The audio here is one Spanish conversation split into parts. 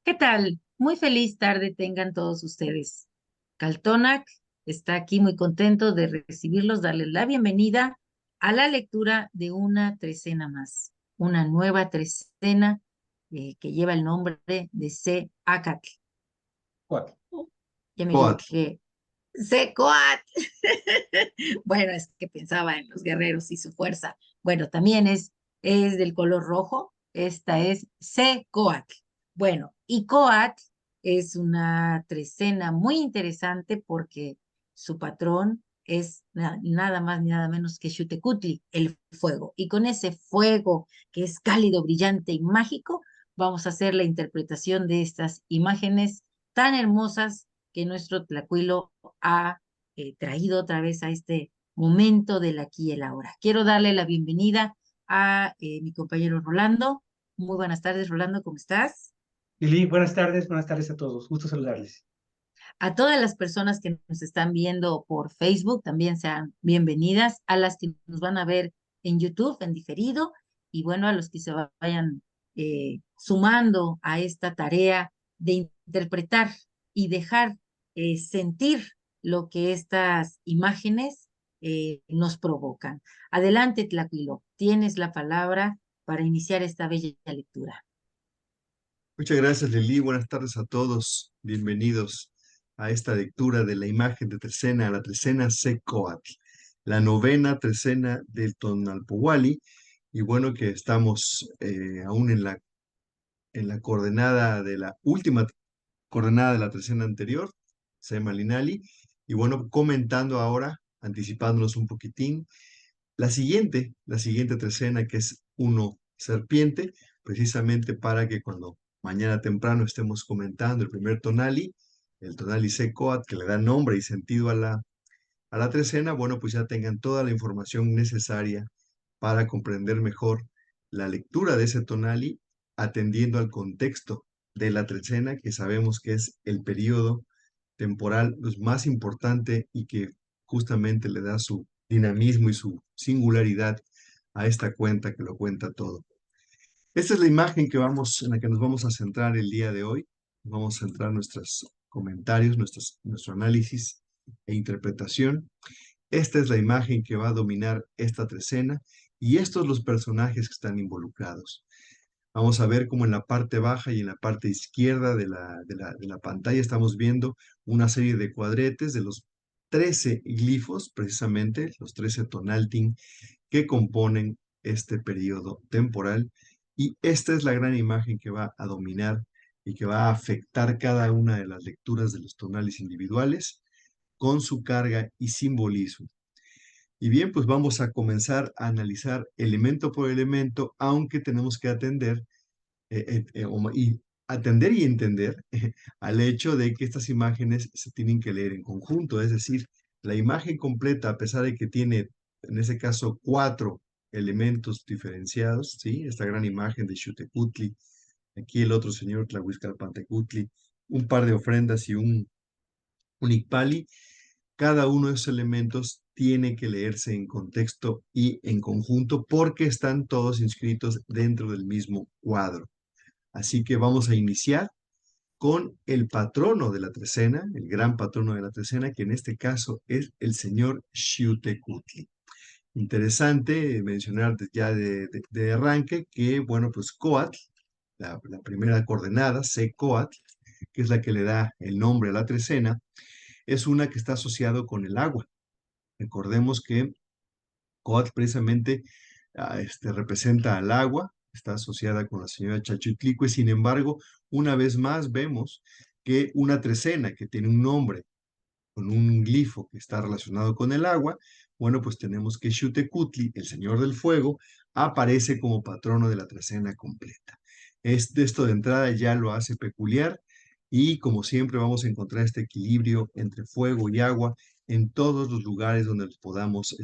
¿Qué tal? Muy feliz tarde tengan todos ustedes. Caltonac está aquí muy contento de recibirlos, darles la bienvenida a la lectura de una trecena más, una nueva trecena que lleva el nombre de C. Acatl. Cuatro. Ya me Coatl. equivoqué. C. Coatl. Bueno, es que pensaba en los guerreros y su fuerza. Bueno, también es del color rojo. Esta es C. Coatl. Bueno, y Coatl es una trecena muy interesante porque su patrón es nada más ni nada menos que Xutecutli, el fuego. Y con ese fuego que es cálido, brillante y mágico, vamos a hacer la interpretación de estas imágenes tan hermosas que nuestro Tlacuilo ha traído otra vez a este momento del aquí y el ahora. Quiero darle la bienvenida a mi compañero Rolando. Muy buenas tardes, Rolando, ¿cómo estás? Lili, buenas tardes a todos. Gusto saludarles. A todas las personas que nos están viendo por Facebook también sean bienvenidas, a las que nos van a ver en YouTube en diferido y bueno, a los que se vayan sumando a esta tarea de interpretar y dejar sentir lo que estas imágenes nos provocan. Adelante, Tlacuilo, tienes la palabra para iniciar esta bella lectura. Muchas gracias, Lili. Buenas tardes a todos. Bienvenidos a esta lectura de la imagen de trecena, la trecena Secoatl, la novena trecena del Tonalpohualli. Y bueno, que estamos aún en la coordenada de la última coordenada de la trecena anterior, Semalinali. Y bueno, comentando ahora, anticipándonos un poquitín, la siguiente trecena, que es uno serpiente, precisamente para que cuando mañana temprano estemos comentando el primer tonali, el tonali secoat, que le da nombre y sentido a la trecena, bueno, pues ya tengan toda la información necesaria para comprender mejor la lectura de ese tonali, atendiendo al contexto de la trecena, que sabemos que es el periodo temporal pues, más importante y que justamente le da su dinamismo y su singularidad a esta cuenta que lo cuenta todo. Esta es la imagen en la que nos vamos a centrar el día de hoy. Vamos a centrar nuestros comentarios, nuestro análisis e interpretación. Esta es la imagen que va a dominar esta trecena y estos los personajes que están involucrados. Vamos a ver cómo en la parte baja y en la parte izquierda de la pantalla estamos viendo una serie de cuadretes de los 13 glifos, precisamente los 13 tonaltin que componen este periodo temporal. Y esta es la gran imagen que va a dominar y que va a afectar cada una de las lecturas de los tonales individuales con su carga y simbolismo. Y bien, pues vamos a comenzar a analizar elemento por elemento, aunque tenemos que atender y entender al hecho de que estas imágenes se tienen que leer en conjunto, es decir, la imagen completa, a pesar de que tiene, en ese caso, 4 elementos diferenciados, ¿sí? Esta gran imagen de Xutecutli, aquí el otro señor Tlahuizcalpantecutli, un par de ofrendas y un Icpali, cada uno de esos elementos tiene que leerse en contexto y en conjunto porque están todos inscritos dentro del mismo cuadro. Así que vamos a iniciar con el patrono de la trecena, el gran patrono de la trecena, que en este caso es el señor Xiuhtecutli. Interesante mencionar ya de arranque que, bueno, pues Coatl, la primera coordenada, Coatl, que es la que le da el nombre a la trecena, es una que está asociado con el agua. Recordemos que Coatl precisamente representa al agua, está asociada con la señora Chalchutlicue. Sin embargo, una vez más vemos que una trecena que tiene un nombre con un glifo que está relacionado con el agua, bueno, pues tenemos que Xiuhtecutli, el señor del fuego, aparece como patrono de la trecena completa. Esto de entrada ya lo hace peculiar y como siempre vamos a encontrar este equilibrio entre fuego y agua en todos los lugares donde los podamos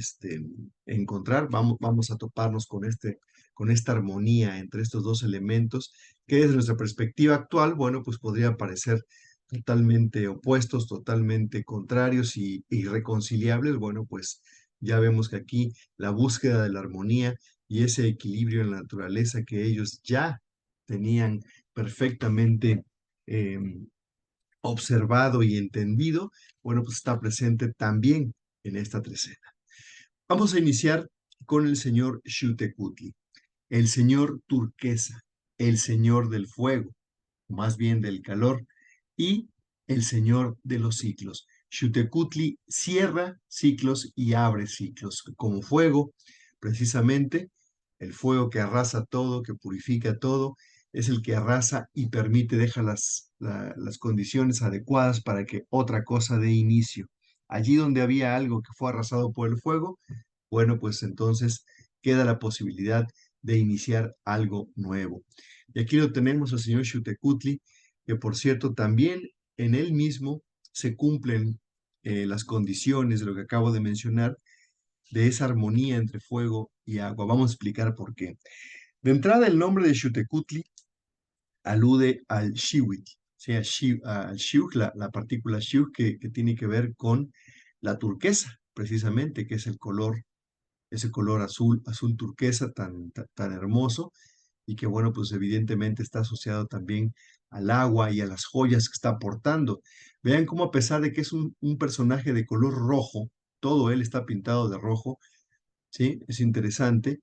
encontrar. Vamos a toparnos con esta armonía entre estos dos elementos que desde nuestra perspectiva actual, bueno, pues podría parecer totalmente opuestos, totalmente contrarios y irreconciliables. Bueno, pues ya vemos que aquí la búsqueda de la armonía y ese equilibrio en la naturaleza que ellos ya tenían perfectamente observado y entendido, bueno, pues está presente también en esta trecena. Vamos a iniciar con el señor Xiuhtecuhtli, el señor turquesa, el señor del fuego, más bien del calor, y el señor de los ciclos. Xiuhtecuhtli cierra ciclos y abre ciclos, como fuego, precisamente, el fuego que arrasa todo, que purifica todo, es el que arrasa y permite, deja las condiciones adecuadas para que otra cosa dé inicio. Allí donde había algo que fue arrasado por el fuego, bueno, pues entonces queda la posibilidad de iniciar algo nuevo. Y aquí lo tenemos al señor Xiuhtecuhtli, que por cierto también en él mismo se cumplen las condiciones de lo que acabo de mencionar, de esa armonía entre fuego y agua. Vamos a explicar por qué. De entrada, el nombre de Xiuhtecuhtli alude al Xiuhtli, o sea, al Xiuj, la partícula Xiuj que tiene que ver con la turquesa, precisamente, que es el color, ese color azul, azul turquesa tan hermoso, y que bueno, pues evidentemente está asociado también al agua y a las joyas que está aportando. Vean cómo a pesar de que es un personaje de color rojo, todo él está pintado de rojo, ¿sí? Es interesante,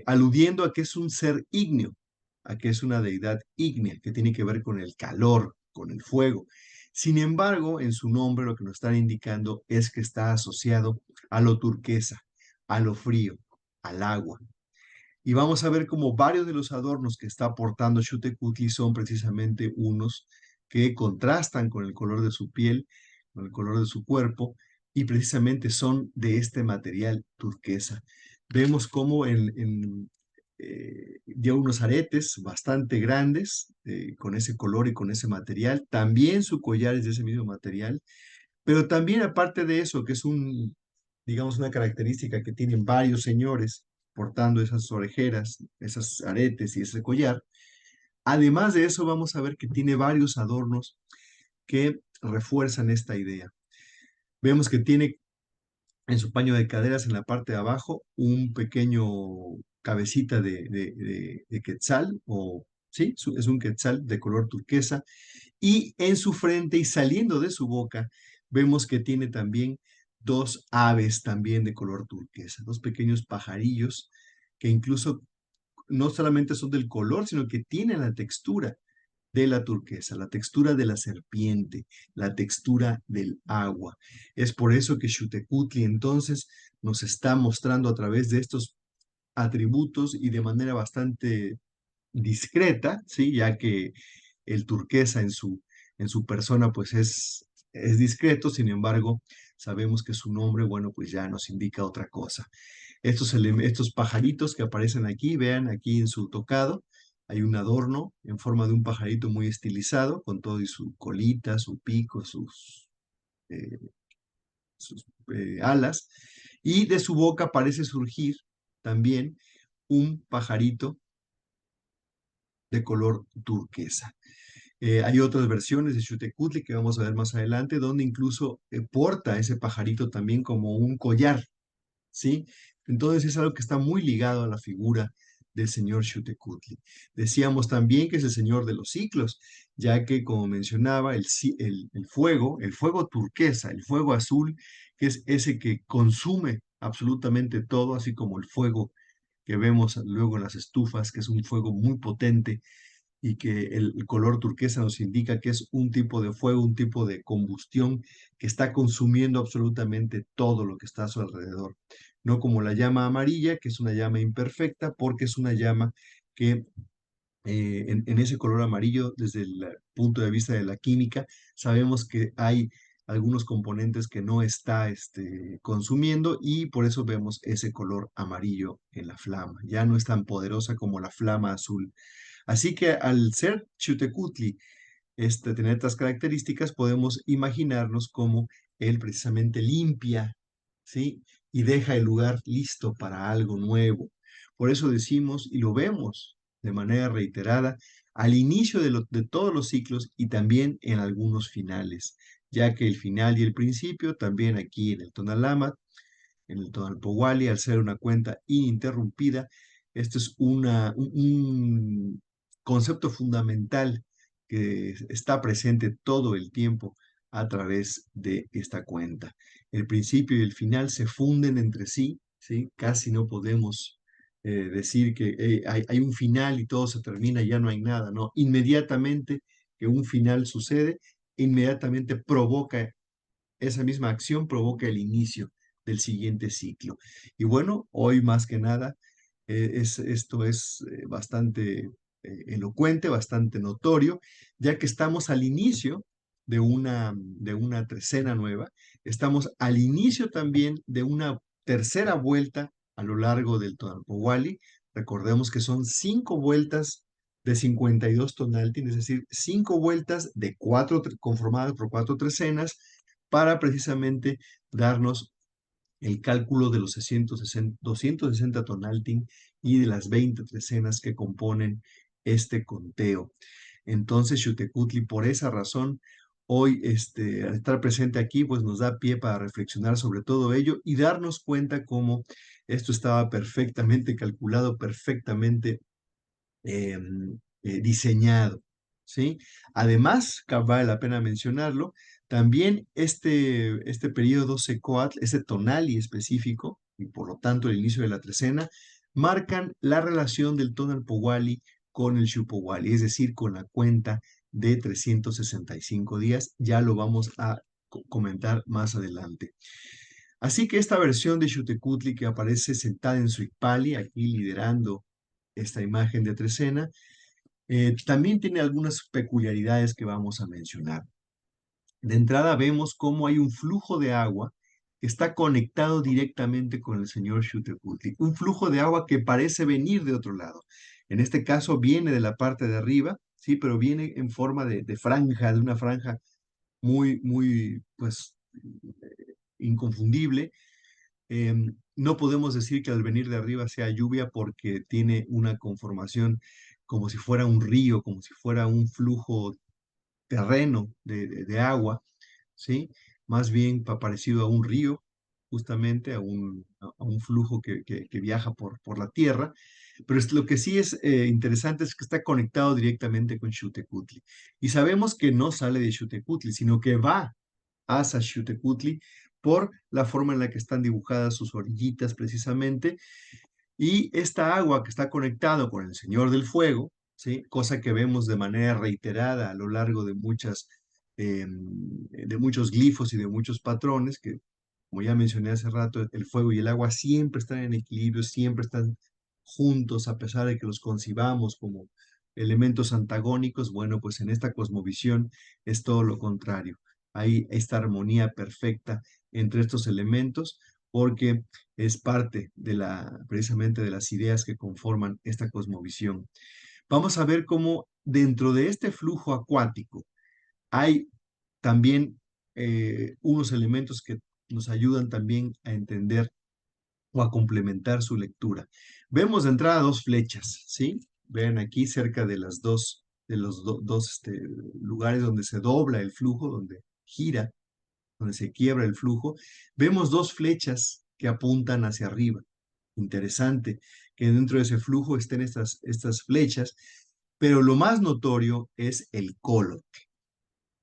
aludiendo a que es un ser ígneo, a que es una deidad ígnea, que tiene que ver con el calor, con el fuego. Sin embargo, en su nombre lo que nos están indicando es que está asociado a lo turquesa, a lo frío, al agua. Y vamos a ver cómo varios de los adornos que está aportando Xiuhtecuhtli son precisamente unos que contrastan con el color de su piel, con el color de su cuerpo, y precisamente son de este material turquesa. Vemos cómo lleva unos aretes bastante grandes, con ese color y con ese material. También su collar es de ese mismo material, pero también aparte de eso, que es digamos, una característica que tienen varios señores portando esas orejeras, esos aretes y ese collar. Además de eso, vamos a ver que tiene varios adornos que refuerzan esta idea. Vemos que tiene en su paño de caderas en la parte de abajo un pequeño cabecita de quetzal, o sí, es un quetzal de color turquesa, y en su frente y saliendo de su boca vemos que tiene también dos aves también de color turquesa, dos pequeños pajarillos que incluso no solamente son del color, sino que tienen la textura de la turquesa, la textura de la serpiente, la textura del agua. Es por eso que Xiuhtecuhtli entonces nos está mostrando a través de estos atributos y de manera bastante discreta, ¿sí? Ya que el turquesa en su persona pues es discreto, sin embargo, sabemos que su nombre, bueno, pues ya nos indica otra cosa. Estos pajaritos que aparecen aquí, vean aquí en su tocado, hay un adorno en forma de un pajarito muy estilizado, con todo y su colita, su pico, eh, sus alas, y de su boca parece surgir también un pajarito de color turquesa. Hay otras versiones de Xiuhtecuhtli que vamos a ver más adelante, donde incluso porta ese pajarito también como un collar, ¿sí? Entonces es algo que está muy ligado a la figura del señor Xiuhtecuhtli. Decíamos también que es el señor de los ciclos, ya que, como mencionaba, el fuego turquesa, el fuego azul, que es ese que consume absolutamente todo, así como el fuego que vemos luego en las estufas, que es un fuego muy potente y que el color turquesa nos indica que es un tipo de fuego, un tipo de combustión que está consumiendo absolutamente todo lo que está a su alrededor. No como la llama amarilla, que es una llama imperfecta, porque es una llama que en ese color amarillo, desde el punto de vista de la química, sabemos que hay algunos componentes que no está consumiendo y por eso vemos ese color amarillo en la flama. Ya no es tan poderosa como la flama azul. Así que al ser Xiuhtecuhtli, tener estas características, podemos imaginarnos cómo él precisamente limpia, ¿sí? Y deja el lugar listo para algo nuevo. Por eso decimos y lo vemos de manera reiterada al inicio de todos los ciclos y también en algunos finales, ya que el final y el principio, también aquí en el Tonalama, en el Tonalpohualli, al ser una cuenta ininterrumpida, este es un concepto fundamental que está presente todo el tiempo a través de esta cuenta. El principio y el final se funden entre sí, ¿sí? Casi no podemos decir que hay un final y todo se termina y ya no hay nada, ¿no? Inmediatamente que un final sucede, inmediatamente provoca, esa misma acción provoca el inicio del siguiente ciclo. Y bueno, hoy más que nada, esto es bastante elocuente, bastante notorio, ya que estamos al inicio de una trecena nueva, estamos al inicio también de una tercera vuelta a lo largo del Tonalpowali. Recordemos que son 5 vueltas de 52 tonaltin, es decir, 5 vueltas de conformadas por 4 trecenas, para precisamente darnos el cálculo de los 260 tonaltin y de las 20 trecenas que componen este conteo. Entonces, Xutecutli, por esa razón, hoy al estar presente aquí, pues nos da pie para reflexionar sobre todo ello y darnos cuenta cómo esto estaba perfectamente calculado, perfectamente diseñado, ¿sí? Además, vale la pena mencionarlo, también este periodo secoatl, ese tonali específico, y por lo tanto el inicio de la trecena, marcan la relación del tonalpowali con el xupowali, es decir, con la cuenta de 365 días. Ya lo vamos a comentar más adelante. Así que esta versión de Xutecutli que aparece sentada en su icpali, aquí liderando esta imagen de trecena, también tiene algunas peculiaridades que vamos a mencionar. De entrada vemos cómo hay un flujo de agua que está conectado directamente con el señor Xutecutli, un flujo de agua que parece venir de otro lado. En este caso viene de la parte de arriba, sí, pero viene en forma de franja, de una franja muy, pues, inconfundible. No podemos decir que al venir de arriba sea lluvia porque tiene una conformación como si fuera un río, como si fuera un flujo terreno de agua, ¿sí? Más bien parecido a un río, justamente a un flujo que viaja por la tierra. Pero lo que sí es interesante es que está conectado directamente con Xutecutli. Y sabemos que no sale de Xutecutli, sino que va hacia Xutecutli por la forma en la que están dibujadas sus orillitas precisamente, y esta agua que está conectada con el Señor del Fuego, ¿sí? Cosa que vemos de manera reiterada a lo largo de muchos glifos y de muchos patrones, que como ya mencioné hace rato, el fuego y el agua siempre están en equilibrio, siempre están juntos, a pesar de que los concibamos como elementos antagónicos. Bueno, pues en esta cosmovisión es todo lo contrario. Hay esta armonía perfecta entre estos elementos, porque es parte precisamente de las ideas que conforman esta cosmovisión. Vamos a ver cómo dentro de este flujo acuático hay también unos elementos que nos ayudan también a entender o a complementar su lectura. Vemos de entrada 2 flechas, ¿sí? Vean aquí cerca de los dos lugares donde se dobla el flujo, donde gira, donde se quiebra el flujo. Vemos 2 flechas que apuntan hacia arriba. Interesante que dentro de ese flujo estén estas flechas, pero lo más notorio es el colot,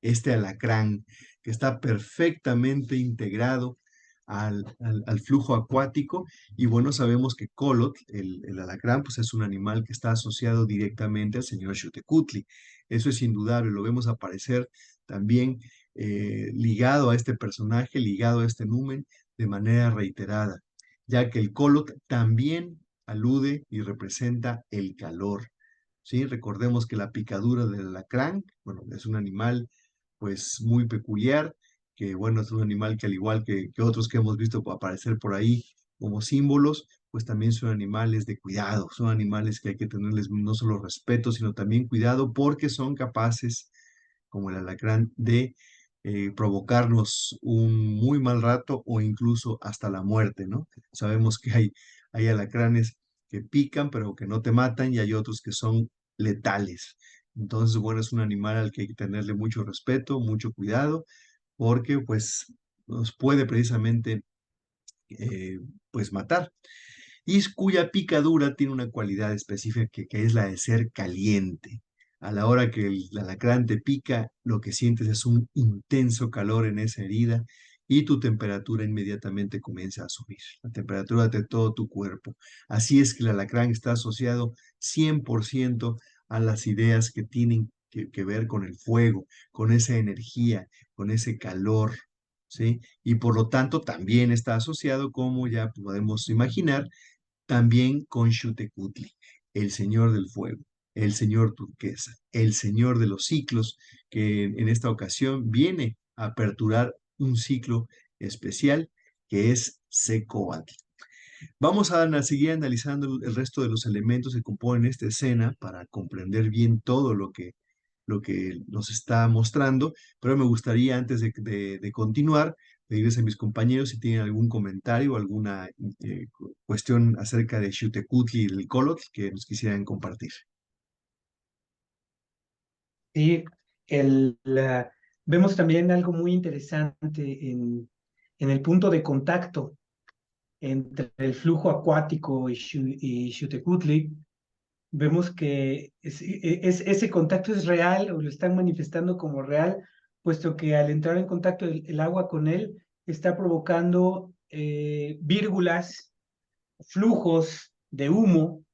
este alacrán que está perfectamente integrado al flujo acuático. Y bueno, sabemos que Colot, el alacrán, pues es un animal que está asociado directamente al señor Xutecutli. Eso es indudable, lo vemos aparecer también ligado a este personaje, ligado a este numen de manera reiterada, ya que el Colot también alude y representa el calor. ¿Sí? Recordemos que la picadura del alacrán, bueno, es un animal pues muy peculiar, que bueno, es un animal que al igual que otros que hemos visto aparecer por ahí como símbolos, pues también son animales de cuidado, son animales que hay que tenerles no solo respeto, sino también cuidado, porque son capaces, como el alacrán, de provocarnos un muy mal rato o incluso hasta la muerte, ¿no? Sabemos que hay alacranes que pican, pero que no te matan, y hay otros que son letales. Entonces, bueno, es un animal al que hay que tenerle mucho respeto, mucho cuidado, porque pues nos puede precisamente pues matar. Y cuya picadura tiene una cualidad específica que es la de ser caliente. A la hora que el alacrán te pica, lo que sientes es un intenso calor en esa herida y tu temperatura inmediatamente comienza a subir, la temperatura de todo tu cuerpo. Así es que el alacrán está asociado 100% a las ideas que tienen que ver con el fuego, con esa energía, con ese calor, ¿sí? Y por lo tanto también está asociado, como ya podemos imaginar, también con Xutecutli, el señor del fuego, el señor turquesa, el señor de los ciclos, que en esta ocasión viene a aperturar un ciclo especial que es Secoatl. Vamos a seguir analizando el resto de los elementos que componen esta escena para comprender bien todo lo que nos está mostrando, pero me gustaría antes de continuar, pedirles a mis compañeros si tienen algún comentario o alguna cuestión acerca de Xiuhtecutli y del Colotl que nos quisieran compartir. Sí, vemos también algo muy interesante en el punto de contacto entre el flujo acuático y Xiuhtecutli. Vemos que ese contacto es real o lo están manifestando como real, puesto que al entrar en contacto el agua con él está provocando vírgulas, flujos de humo,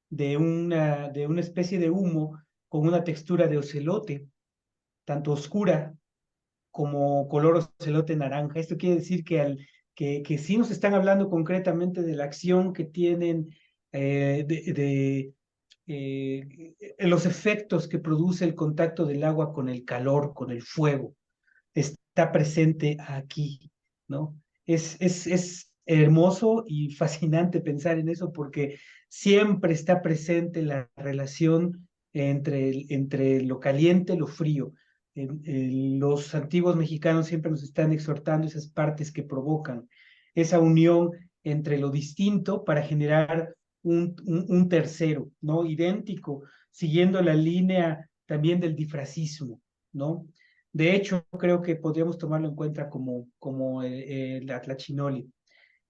de una especie de humo con una textura de ocelote, tanto oscura como color ocelote naranja. Esto quiere decir que sí nos están hablando concretamente de la acción que tienen, los efectos que produce el contacto del agua con el calor, con el fuego. Está presente aquí, ¿no? Es hermoso y fascinante pensar en eso porque siempre está presente la relación entre lo caliente y lo frío. Los antiguos mexicanos siempre nos están exhortando esas partes que provocan esa unión entre lo distinto para generar un tercero, ¿no? Idéntico, siguiendo la línea también del difracismo, ¿no? De hecho, creo que podríamos tomarlo en cuenta como la tlachinoli.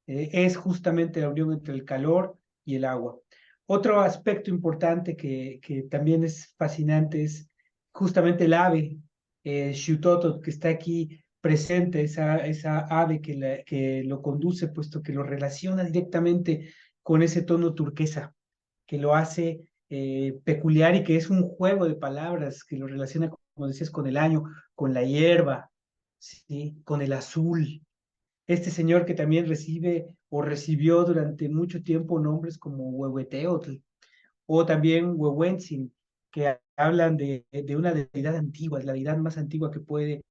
Es justamente la unión entre el calor y el agua. Otro aspecto importante que también es fascinante es justamente el ave, Xutoto, que está aquí presente, esa ave que lo conduce, puesto que lo relaciona directamente con ese tono turquesa, que lo hace peculiar y que es un juego de palabras que lo relaciona, como decías, con el año, con la hierba, ¿sí? Con el azul. Este señor que también recibe o recibió durante mucho tiempo nombres como Huehueteotl o también Huehuentzin, que hablan de una deidad antigua, es la deidad más antigua que puede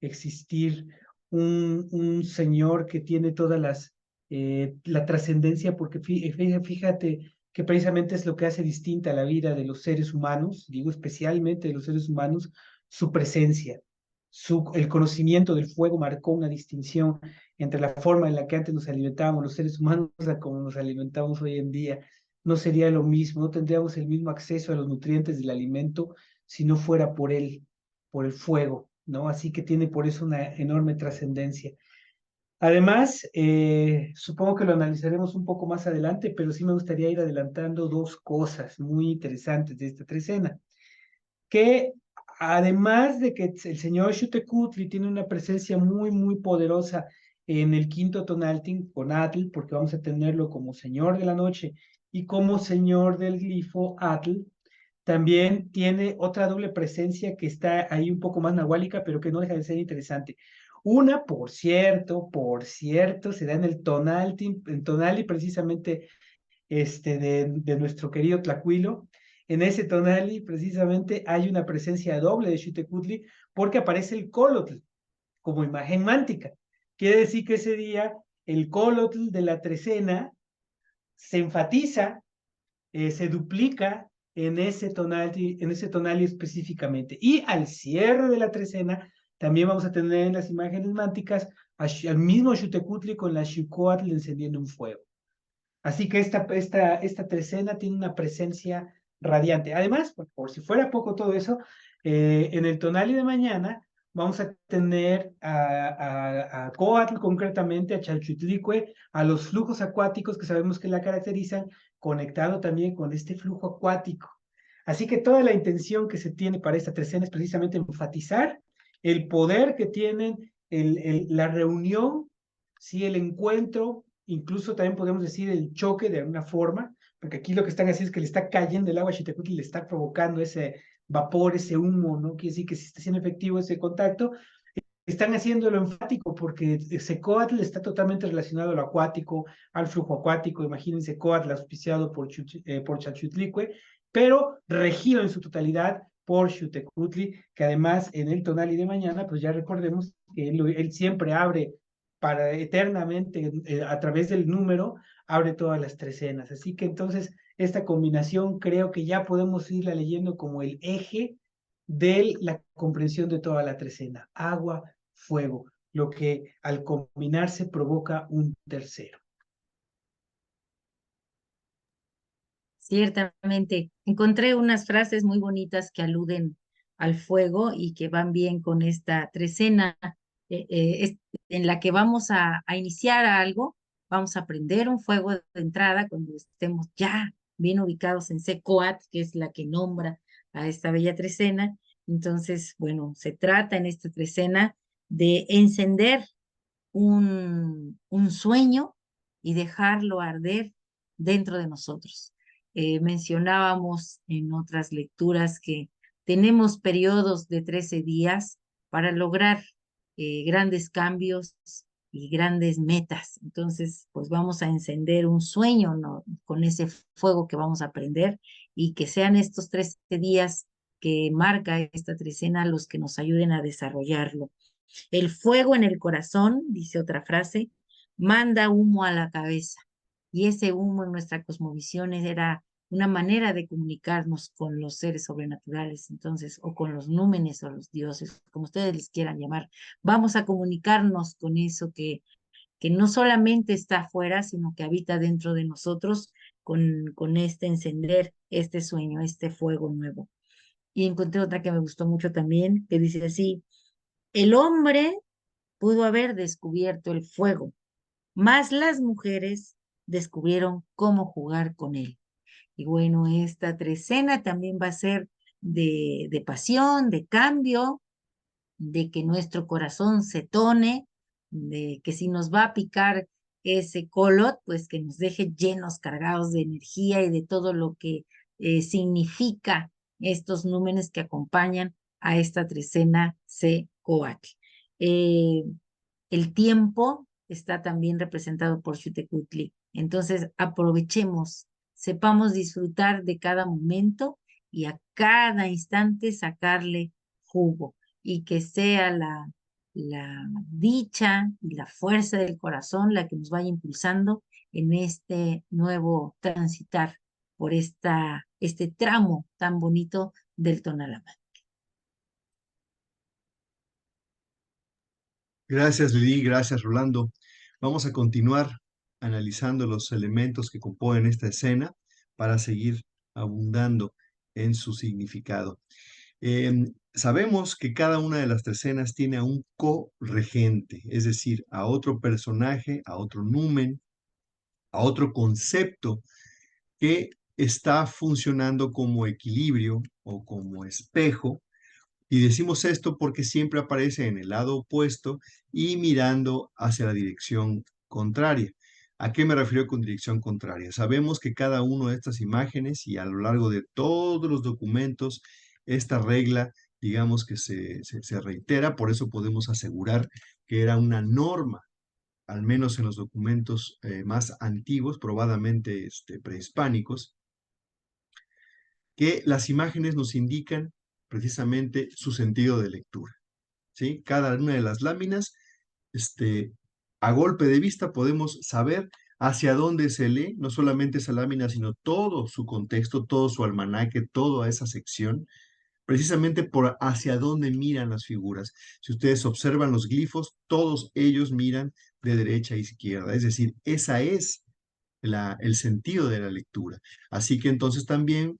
existir, un señor que tiene todas la trascendencia, porque fíjate que precisamente es lo que hace distinta la vida de los seres humanos, digo especialmente de los seres humanos, su presencia. El conocimiento del fuego marcó una distinción entre la forma en la que antes nos alimentábamos los seres humanos a como nos alimentamos hoy en día. No sería lo mismo, no tendríamos el mismo acceso a los nutrientes del alimento si no fuera por el fuego, ¿no? Así que tiene por eso una enorme trascendencia. Además, supongo que lo analizaremos un poco más adelante, pero sí me gustaría ir adelantando dos cosas muy interesantes de esta trecena, que además de que el señor Xiuhtecutli tiene una presencia muy, muy poderosa en el quinto tonaltín con Atl, porque vamos a tenerlo como señor de la noche y como señor del glifo Atl, también tiene otra doble presencia que está ahí un poco más nahuálica, pero que no deja de ser interesante. Una, por cierto, se da en el tonali precisamente de nuestro querido Tlacuilo. En ese tonali precisamente hay una presencia doble de Xiuhtecutli porque aparece el Colotl como imagen mántica. Quiere decir que ese día el Colotl de la trecena se enfatiza, se duplica en ese tonal específicamente. Y al cierre de la trecena, también vamos a tener en las imágenes mánticas al mismo Xiuhtecutli con la Xiucoatl encendiendo un fuego. Así que esta trecena tiene una presencia radiante. Además, por si fuera poco todo eso, en el tonali de mañana vamos a tener a Coatl concretamente, a Chalchutlicue, a los flujos acuáticos que sabemos que la caracterizan, conectado también con este flujo acuático. Así que toda la intención que se tiene para esta trecena es precisamente enfatizar el poder que tienen la reunión, ¿sí? El encuentro, incluso también podemos decir el choque de alguna forma, porque aquí lo que están haciendo es que le está cayendo el agua a Xiuhtecutli y le está provocando ese vapor, ese humo, ¿no? Quiere decir que si está siendo efectivo ese contacto, están haciéndolo enfático porque Secóatl está totalmente relacionado a lo acuático, al flujo acuático. Imagínense Coatl auspiciado por Chalchutlicue, pero regido en su totalidad por Xiuhtecutli, que además en el Tonali de mañana, pues ya recordemos que él siempre abre para eternamente, a través del número, abre todas las trecenas. Así que entonces esta combinación creo que ya podemos irla leyendo como el eje de la comprensión de toda la trecena: agua, fuego, lo que al combinarse provoca un tercero. Ciertamente, encontré unas frases muy bonitas que aluden al fuego y que van bien con esta trecena, en la que vamos a iniciar algo, vamos a prender un fuego de entrada cuando estemos ya bien ubicados en Secoat, que es la que nombra a esta bella trecena. Entonces, bueno, se trata en esta trecena de encender un sueño y dejarlo arder dentro de nosotros. Mencionábamos en otras lecturas que tenemos periodos de 13 días para lograr grandes cambios y grandes metas. Entonces, pues vamos a encender un sueño, ¿no? Con ese fuego que vamos a prender, y que sean estos 13 días que marca esta trecena los que nos ayuden a desarrollarlo. El fuego en el corazón, dice otra frase, manda humo a la cabeza. Y ese humo en nuestra cosmovisión era una manera de comunicarnos con los seres sobrenaturales, entonces, o con los númenes o los dioses, como ustedes les quieran llamar. Vamos a comunicarnos con eso que no solamente está afuera, sino que habita dentro de nosotros, con este encender, este sueño, este fuego nuevo. Y encontré otra que me gustó mucho también, que dice así: el hombre pudo haber descubierto el fuego, mas las mujeres descubrieron cómo jugar con él. Y bueno, esta trecena también va a ser de pasión, de cambio, de que nuestro corazón se tone, de que si nos va a picar ese colot, pues que nos deje llenos, cargados de energía y de todo lo que significa estos númenes que acompañan a esta trecena Coatl. Eh, el tiempo está también representado por Xiuhtecutli. Entonces, aprovechemos, sepamos disfrutar de cada momento y a cada instante sacarle jugo, y que sea la dicha y la fuerza del corazón la que nos vaya impulsando en este nuevo transitar por este tramo tan bonito del Tonalama. Gracias, Lili, gracias, Rolando. Vamos a continuar analizando los elementos que componen esta escena para seguir abundando en su significado. Sabemos que cada una de las escenas tiene a un co-regente, es decir, a otro personaje, a otro numen, a otro concepto que está funcionando como equilibrio o como espejo. Y decimos esto porque siempre aparece en el lado opuesto y mirando hacia la dirección contraria. ¿A qué me refiero con dirección contraria? Sabemos que cada una de estas imágenes, y a lo largo de todos los documentos, esta regla, digamos que se reitera, por eso podemos asegurar que era una norma, al menos en los documentos más antiguos, probadamente prehispánicos, que las imágenes nos indican precisamente su sentido de lectura, ¿sí? Cada una de las láminas, a golpe de vista podemos saber hacia dónde se lee, no solamente esa lámina, sino todo su contexto, todo su almanaque, toda esa sección, precisamente por hacia dónde miran las figuras. Si ustedes observan los glifos, todos ellos miran de derecha a izquierda, es decir, esa es el sentido de la lectura. Así que entonces también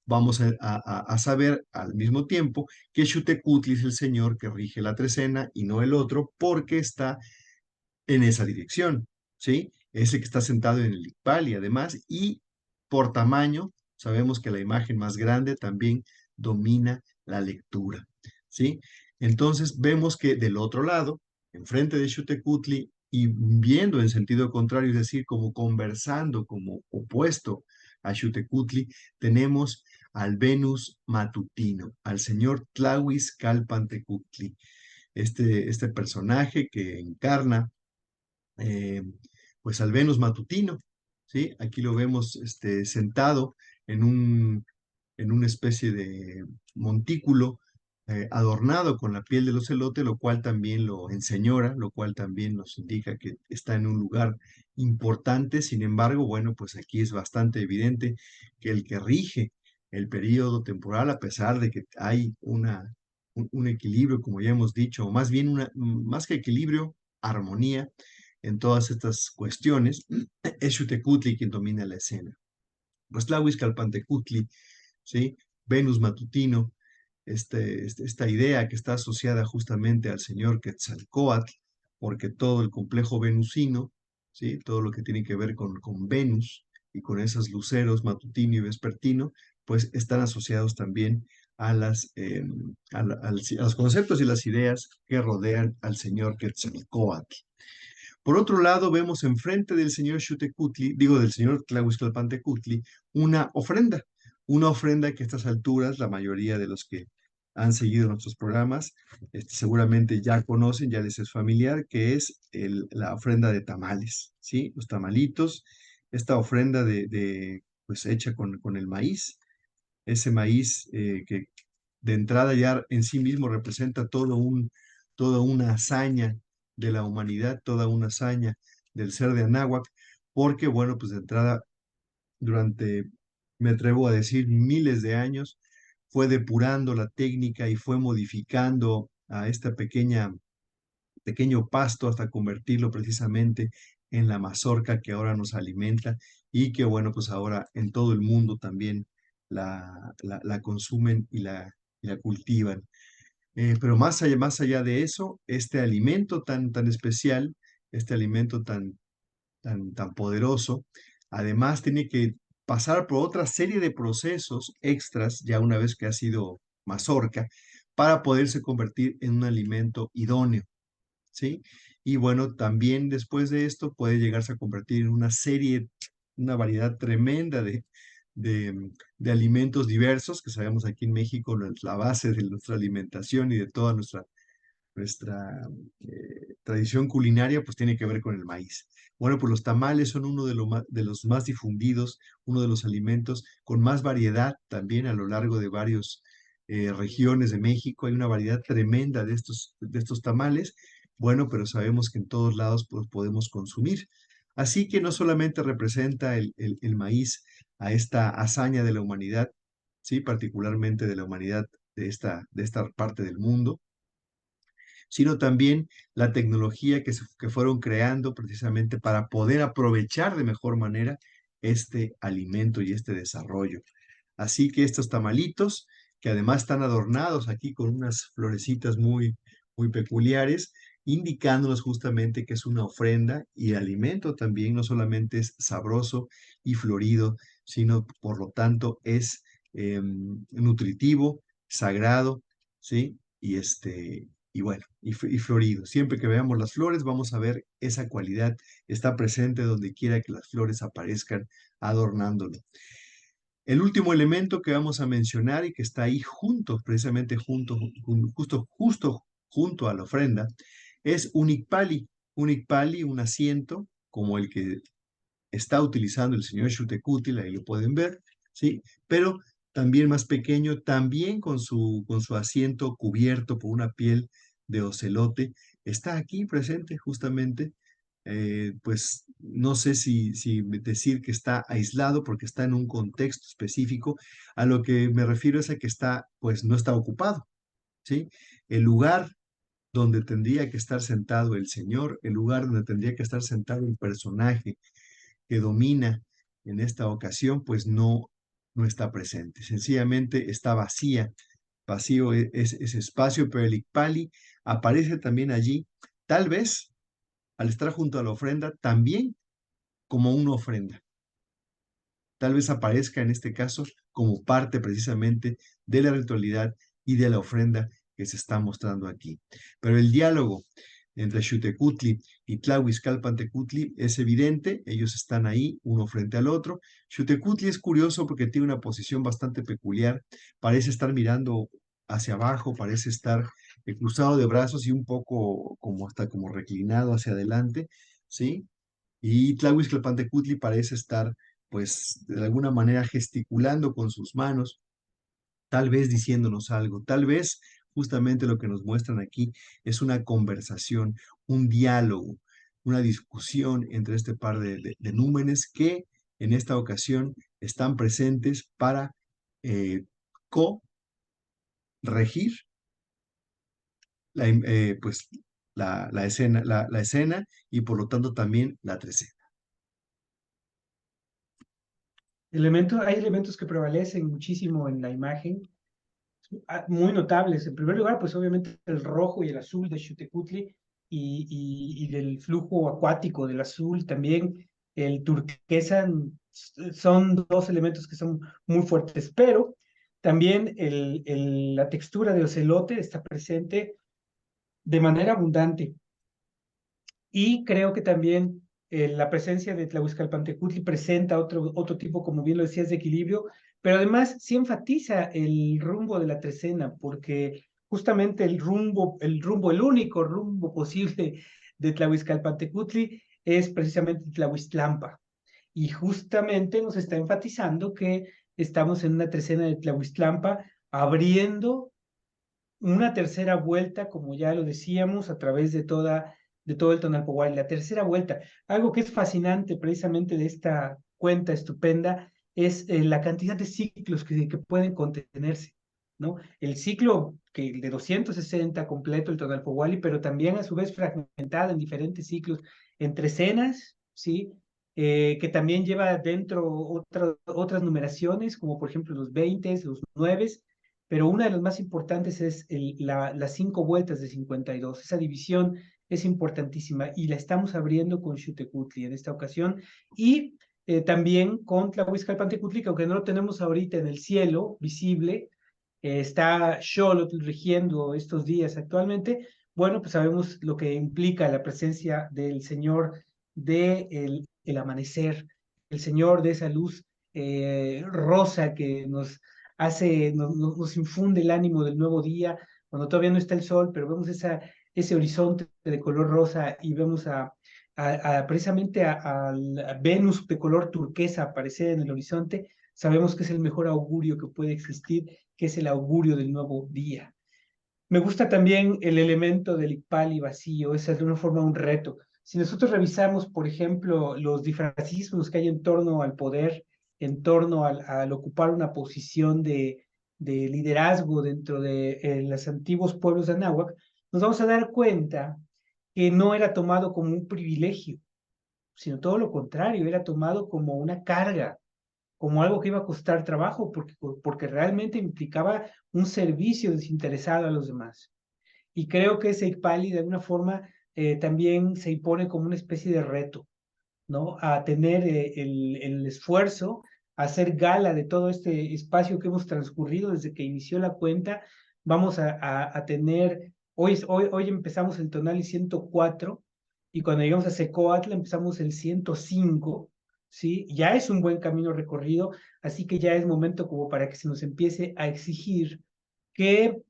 vamos a saber al mismo tiempo que Xiuhtecutli es el señor que rige la trecena y no el otro, porque está en esa dirección, ¿sí? Ese que está sentado en el Icpal y además, y por tamaño, sabemos que la imagen más grande también domina la lectura, ¿sí? Entonces vemos que del otro lado, enfrente de Xiuhtecuhtli y viendo en sentido contrario, es decir, como conversando, como opuesto a Xiuhtecuhtli, tenemos al Venus matutino, al señor Tlahuizcalpantecutli, este personaje que encarna eh, pues al Venus matutino, ¿sí? Aquí lo vemos sentado en en una especie de montículo adornado con la piel del ocelote, lo cual también lo enseñora, lo cual también nos indica que está en un lugar importante. Sin embargo, bueno, pues aquí es bastante evidente que el que rige el periodo temporal, a pesar de que hay un equilibrio, como ya hemos dicho, o más bien más que equilibrio, armonía en todas estas cuestiones, es Xiuhtecuhtli quien domina la escena. Pues Tlahuizcalpantecutli, ¿sí? Venus matutino, esta idea que está asociada justamente al señor Quetzalcóatl, porque todo el complejo venusino, ¿sí? Todo lo que tiene que ver con Venus y con esos luceros matutino y vespertino, pues están asociados también a, a los conceptos y las ideas que rodean al señor Quetzalcóatl. Por otro lado, vemos enfrente del señor Xiuhtecuhtli, digo del señor Tlahuizcalpantecutli, una ofrenda que a estas alturas la mayoría de los que han seguido nuestros programas seguramente ya conocen, ya les es familiar, que es la ofrenda de tamales, ¿sí? Los tamalitos, esta ofrenda pues hecha con el maíz, ese maíz que de entrada ya en sí mismo representa toda una hazaña de la humanidad, toda una hazaña del ser de Anáhuac, porque bueno, pues de entrada durante, me atrevo a decir, miles de años, fue depurando la técnica y fue modificando a esta pequeño pasto hasta convertirlo precisamente en la mazorca que ahora nos alimenta y que bueno, pues ahora en todo el mundo también la consumen y la cultivan. Pero más allá de eso, este alimento tan especial, este alimento tan poderoso, además tiene que pasar por otra serie de procesos extras, ya una vez que ha sido mazorca, para poderse convertir en un alimento idóneo. ¿Sí? Y bueno, también después de esto puede llegarse a convertir en una variedad tremenda de alimentos diversos, que sabemos aquí en México es la base de nuestra alimentación y de toda nuestra tradición culinaria, pues tiene que ver con el maíz. Bueno, pues los tamales son uno de los más difundidos, uno de los alimentos con más variedad también a lo largo de varias regiones de México. Hay una variedad tremenda de estos tamales. Bueno, pero sabemos que en todos lados pues, podemos consumir. Así que no solamente representa el maíz a esta hazaña de la humanidad, ¿sí? Particularmente de la humanidad de esta parte del mundo, sino también la tecnología que fueron creando precisamente para poder aprovechar de mejor manera este alimento y este desarrollo. Así que estos tamalitos, que además están adornados aquí con unas florecitas muy peculiares, indicándonos justamente que es una ofrenda y el alimento también no solamente es sabroso y florido, sino por lo tanto es nutritivo, sagrado, ¿sí? Y bueno, y florido. Siempre que veamos las flores, vamos a ver esa cualidad, está presente donde quiera que las flores aparezcan adornándolo. El último elemento que vamos a mencionar y que está ahí junto, precisamente justo junto a la ofrenda, es un ikpali. Un ikpali, un asiento como el que está utilizando el señor Xiuhtecuhtli, ahí lo pueden ver, ¿sí? Pero también más pequeño, también con su asiento cubierto por una piel de ocelote, está aquí presente justamente. Pues no sé si decir que está aislado porque está en un contexto específico. A lo que me refiero es a que está, pues no está ocupado, ¿sí? El lugar donde tendría que estar sentado el Señor, el lugar donde tendría que estar sentado el personaje que domina en esta ocasión, pues no está presente. Sencillamente está vacío es ese espacio, pero el Ikpali aparece también allí, tal vez al estar junto a la ofrenda, también como una ofrenda. tal vez aparezca en este caso como parte precisamente de la ritualidad y de la ofrenda que se está mostrando aquí. Pero el diálogo entre Xutecutli y Tlahuizcalpantecutli es evidente, ellos están ahí uno frente al otro. Xutecutli es curioso porque tiene una posición bastante peculiar, parece estar mirando hacia abajo, parece estar cruzado de brazos y un poco como hasta como reclinado hacia adelante, ¿sí? Y Tlahuizcalpantecutli parece estar, pues, de alguna manera gesticulando con sus manos, tal vez diciéndonos algo, tal vez justamente lo que nos muestran aquí es una conversación, un diálogo, una discusión entre este par de númenes que en esta ocasión están presentes para eh, corregir pues, la escena y por lo tanto también la trecena. Hay elementos que prevalecen muchísimo en la imagen, muy notables. En primer lugar, pues obviamente el rojo y el azul de Xutecutli y del flujo acuático del azul también, el turquesa, son dos elementos que son muy fuertes, pero también la textura de ocelote está presente de manera abundante. Y creo que también la presencia de Tlahuizcalpantecutli presenta otro tipo, como bien lo decías, de equilibrio, pero además sí enfatiza el rumbo de la trecena, porque justamente el único rumbo posible de Tlahuizcalpantecutli es precisamente Tlahuiztlampa. Y justamente nos está enfatizando que estamos en una trecena de Tlahuiztlampa, abriendo una tercera vuelta, como ya lo decíamos, a través de todo el Tonalpohualli. La tercera vuelta, algo que es fascinante precisamente de esta cuenta estupenda, es la cantidad de ciclos que pueden contenerse, ¿no? El ciclo de 260 completo, el Tonalpohualli, pero también a su vez fragmentado en diferentes ciclos, entre escenas, ¿sí? Que también lleva dentro otras numeraciones, como por ejemplo los 20, los 9, pero una de las más importantes es las 5 vueltas de 52. Esa división es importantísima y la estamos abriendo con Xutecutli en esta ocasión y también con Tlahuizcalpantecutli, que aunque no lo tenemos ahorita en el cielo visible, está Xolotl rigiendo estos días actualmente. Bueno, pues sabemos lo que implica la presencia del Señor el amanecer, el Señor de esa luz rosa que nos infunde el ánimo del nuevo día, cuando todavía no está el sol, pero vemos ese horizonte de color rosa y vemos precisamente a Venus de color turquesa aparecer en el horizonte. Sabemos que es el mejor augurio que puede existir, que es el augurio del nuevo día. Me gusta también el elemento del Icpali vacío, es de alguna forma un reto. Si nosotros revisamos, por ejemplo, los disfrazismos que hay en torno al poder, en torno al ocupar una posición de liderazgo dentro de los antiguos pueblos de Anáhuac, nos vamos a dar cuenta que no era tomado como un privilegio, sino todo lo contrario, era tomado como una carga, como algo que iba a costar trabajo, porque realmente implicaba un servicio desinteresado a los demás. Y creo que ese ICPALI de alguna forma también se impone como una especie de reto, ¿no? A tener el esfuerzo, a hacer gala de todo este espacio que hemos transcurrido desde que inició la cuenta. Vamos a tener, hoy empezamos el Tonali 104 y cuando llegamos a Secoatl empezamos el 105, ¿sí? Ya es un buen camino recorrido, así que ya es momento como para que se nos empiece a exigir que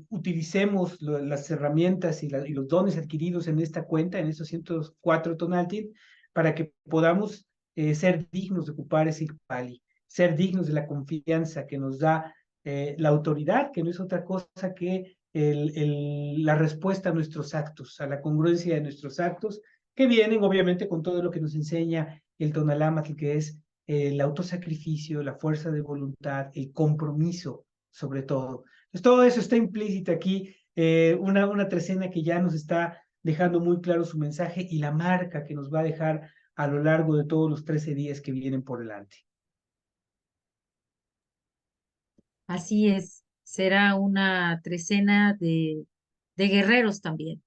utilicemos las herramientas y los dones adquiridos en esta cuenta, en estos 104 Tonaltin, para que podamos ser dignos de ocupar ese Icpali, ser dignos de la confianza que nos da la autoridad, que no es otra cosa que la respuesta a nuestros actos, a la congruencia de nuestros actos, que vienen obviamente con todo lo que nos enseña el Tonalámatl, que es el autosacrificio, la fuerza de voluntad, el compromiso, sobre todo. Entonces, todo eso está implícito aquí, una trecena que ya nos está dejando muy claro su mensaje y la marca que nos va a dejar a lo largo de todos los 13 días que vienen por delante. Así es, será una trecena de guerreros también,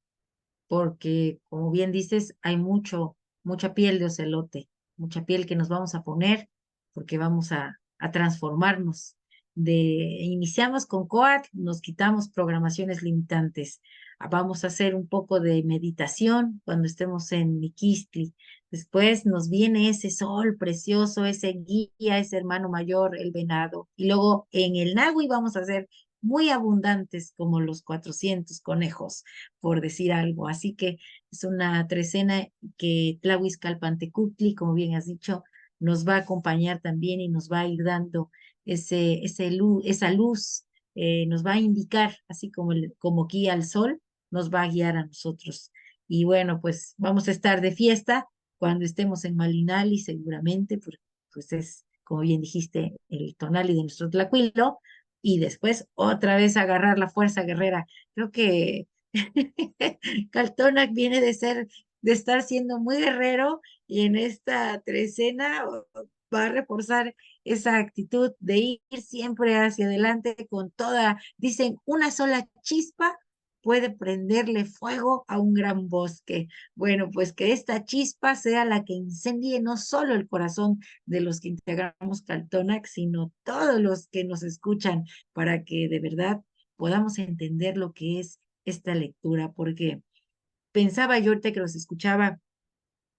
porque como bien dices, hay mucha piel de ocelote, mucha piel que nos vamos a poner porque vamos a transformarnos. Iniciamos con Coat, nos quitamos programaciones limitantes. Vamos a hacer un poco de meditación cuando estemos en Miquistli. Después nos viene ese sol precioso, ese guía, ese hermano mayor, el venado. Y luego en el Nahui vamos a ser muy abundantes como los 400 conejos, por decir algo. Así que es una trecena que Tlahuizcalpantecutli, como bien has dicho, nos va a acompañar también y nos va a ir dando esa luz, nos va a indicar, así como guía al sol, nos va a guiar a nosotros. Y bueno, pues vamos a estar de fiesta cuando estemos en Malinali, seguramente, porque pues es, como bien dijiste, el tonali de nuestro Tlacuilo, y después otra vez agarrar la fuerza guerrera. Creo que Caltonac viene de estar siendo muy guerrero, y en esta trecena va a reforzar esa actitud de ir siempre hacia adelante con toda, dicen, una sola chispa puede prenderle fuego a un gran bosque. Bueno, pues que esta chispa sea la que incendie no solo el corazón de los que integramos Caltonac, sino todos los que nos escuchan, para que de verdad podamos entender lo que es esta lectura, porque pensaba yo ahorita que los escuchaba,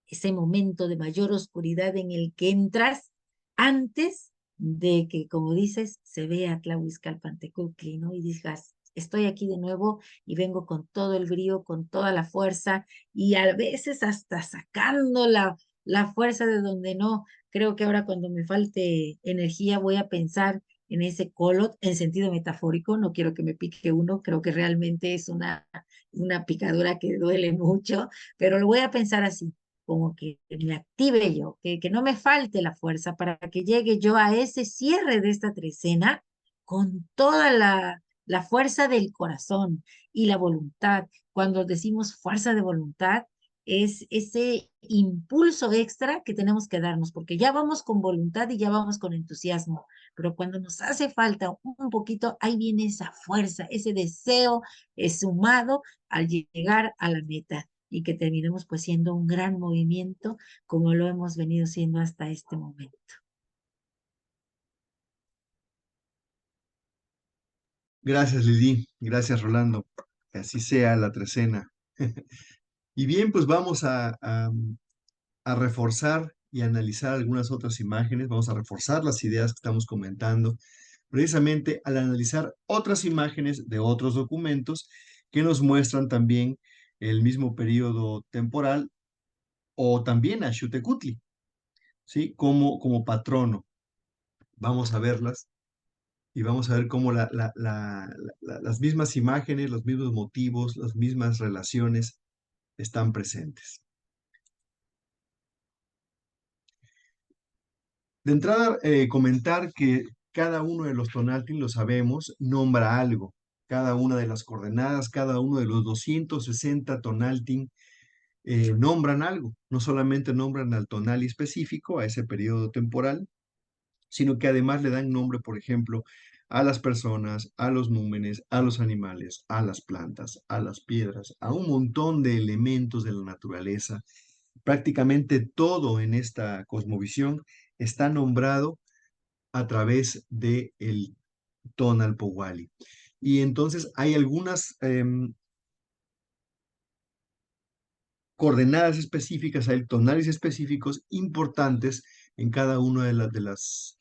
ese momento de mayor oscuridad en el que entras antes de que, como dices, se vea Tlahuizcalpantecutli, ¿no? Y digas, estoy aquí de nuevo y vengo con todo el brío, con toda la fuerza, y a veces hasta sacando la fuerza de donde no. Creo que ahora cuando me falte energía voy a pensar en ese colot en sentido metafórico. No quiero que me pique uno, creo que realmente es una picadura que duele mucho, pero lo voy a pensar así, como que me active yo, que no me falte la fuerza para que llegue yo a ese cierre de esta trecena con toda la fuerza del corazón y la voluntad. Cuando decimos fuerza de voluntad, es ese impulso extra que tenemos que darnos, porque ya vamos con voluntad y ya vamos con entusiasmo, pero cuando nos hace falta un poquito, ahí viene esa fuerza, ese deseo sumado al llegar a la meta, y que terminemos pues siendo un gran movimiento como lo hemos venido siendo hasta este momento. Gracias, Lili. Gracias, Rolando. Que así sea la trecena. Y bien, pues vamos a reforzar y analizar algunas otras imágenes. Vamos a reforzar las ideas que estamos comentando, precisamente al analizar otras imágenes de otros documentos que nos muestran también el mismo periodo temporal o también a Xutecutli, ¿sí? Como patrono. Vamos a verlas y vamos a ver cómo las mismas imágenes, los mismos motivos, las mismas relaciones están presentes. De entrada, comentar que cada uno de los Tonaltin, lo sabemos, nombra algo. Cada una de las coordenadas, cada uno de los 260 Tonaltin nombran algo. No solamente nombran al tonal específico, a ese periodo temporal, sino que además le dan nombre, por ejemplo, a las personas, a los númenes, a los animales, a las plantas, a las piedras, a un montón de elementos de la naturaleza. Prácticamente todo en esta cosmovisión está nombrado a través de el tonal Powali. Y entonces hay algunas coordenadas específicas, hay tonales específicos importantes en cada una de las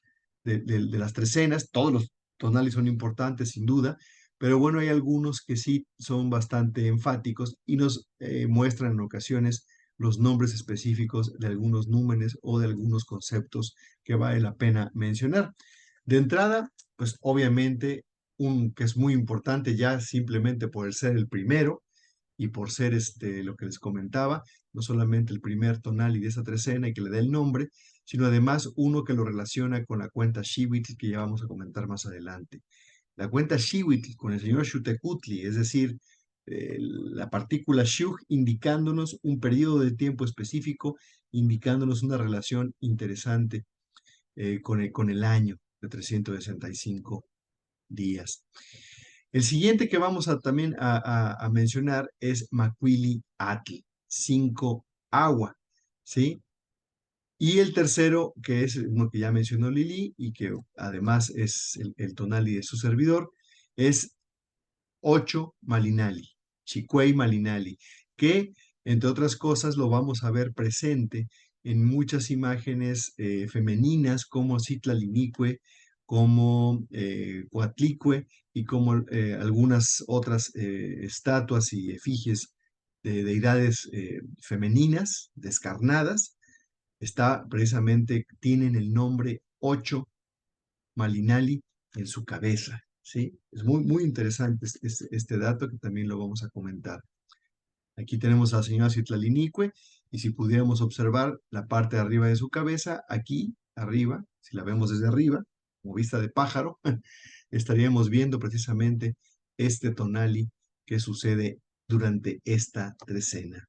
trecenas. Todos los tonales son importantes, sin duda, pero bueno, hay algunos que sí son bastante enfáticos y nos muestran en ocasiones los nombres específicos de algunos númenes o de algunos conceptos que vale la pena mencionar. De entrada, pues obviamente, un que es muy importante ya simplemente por el ser el primero, y por ser lo que les comentaba, no solamente el primer tonali de esa trecena y que le da el nombre, sino además uno que lo relaciona con la cuenta Xihuitl, que ya vamos a comentar más adelante. La cuenta Xihuitl con el señor Xutecutli, es decir, la partícula Shuj indicándonos un periodo de tiempo específico, indicándonos una relación interesante con el año de 365 días. El siguiente que vamos a también a mencionar es Macuili Atl, 5 agua, ¿sí? Y el tercero, que es uno que ya mencionó Lili y que además es el tonali de su servidor, es 8 Malinali, Chicuey Malinali, que entre otras cosas lo vamos a ver presente en muchas imágenes femeninas como Citlalinicue, como Coatlicue y como algunas otras estatuas y efigies de deidades femeninas descarnadas. Está precisamente, tienen el nombre 8 Malinali en su cabeza, ¿sí? Es muy, muy interesante este dato que también lo vamos a comentar. Aquí tenemos a la señora Citlalinicue y si pudiéramos observar la parte de arriba de su cabeza, aquí arriba, si la vemos desde arriba, como vista de pájaro, estaríamos viendo precisamente este tonali que sucede durante esta trecena.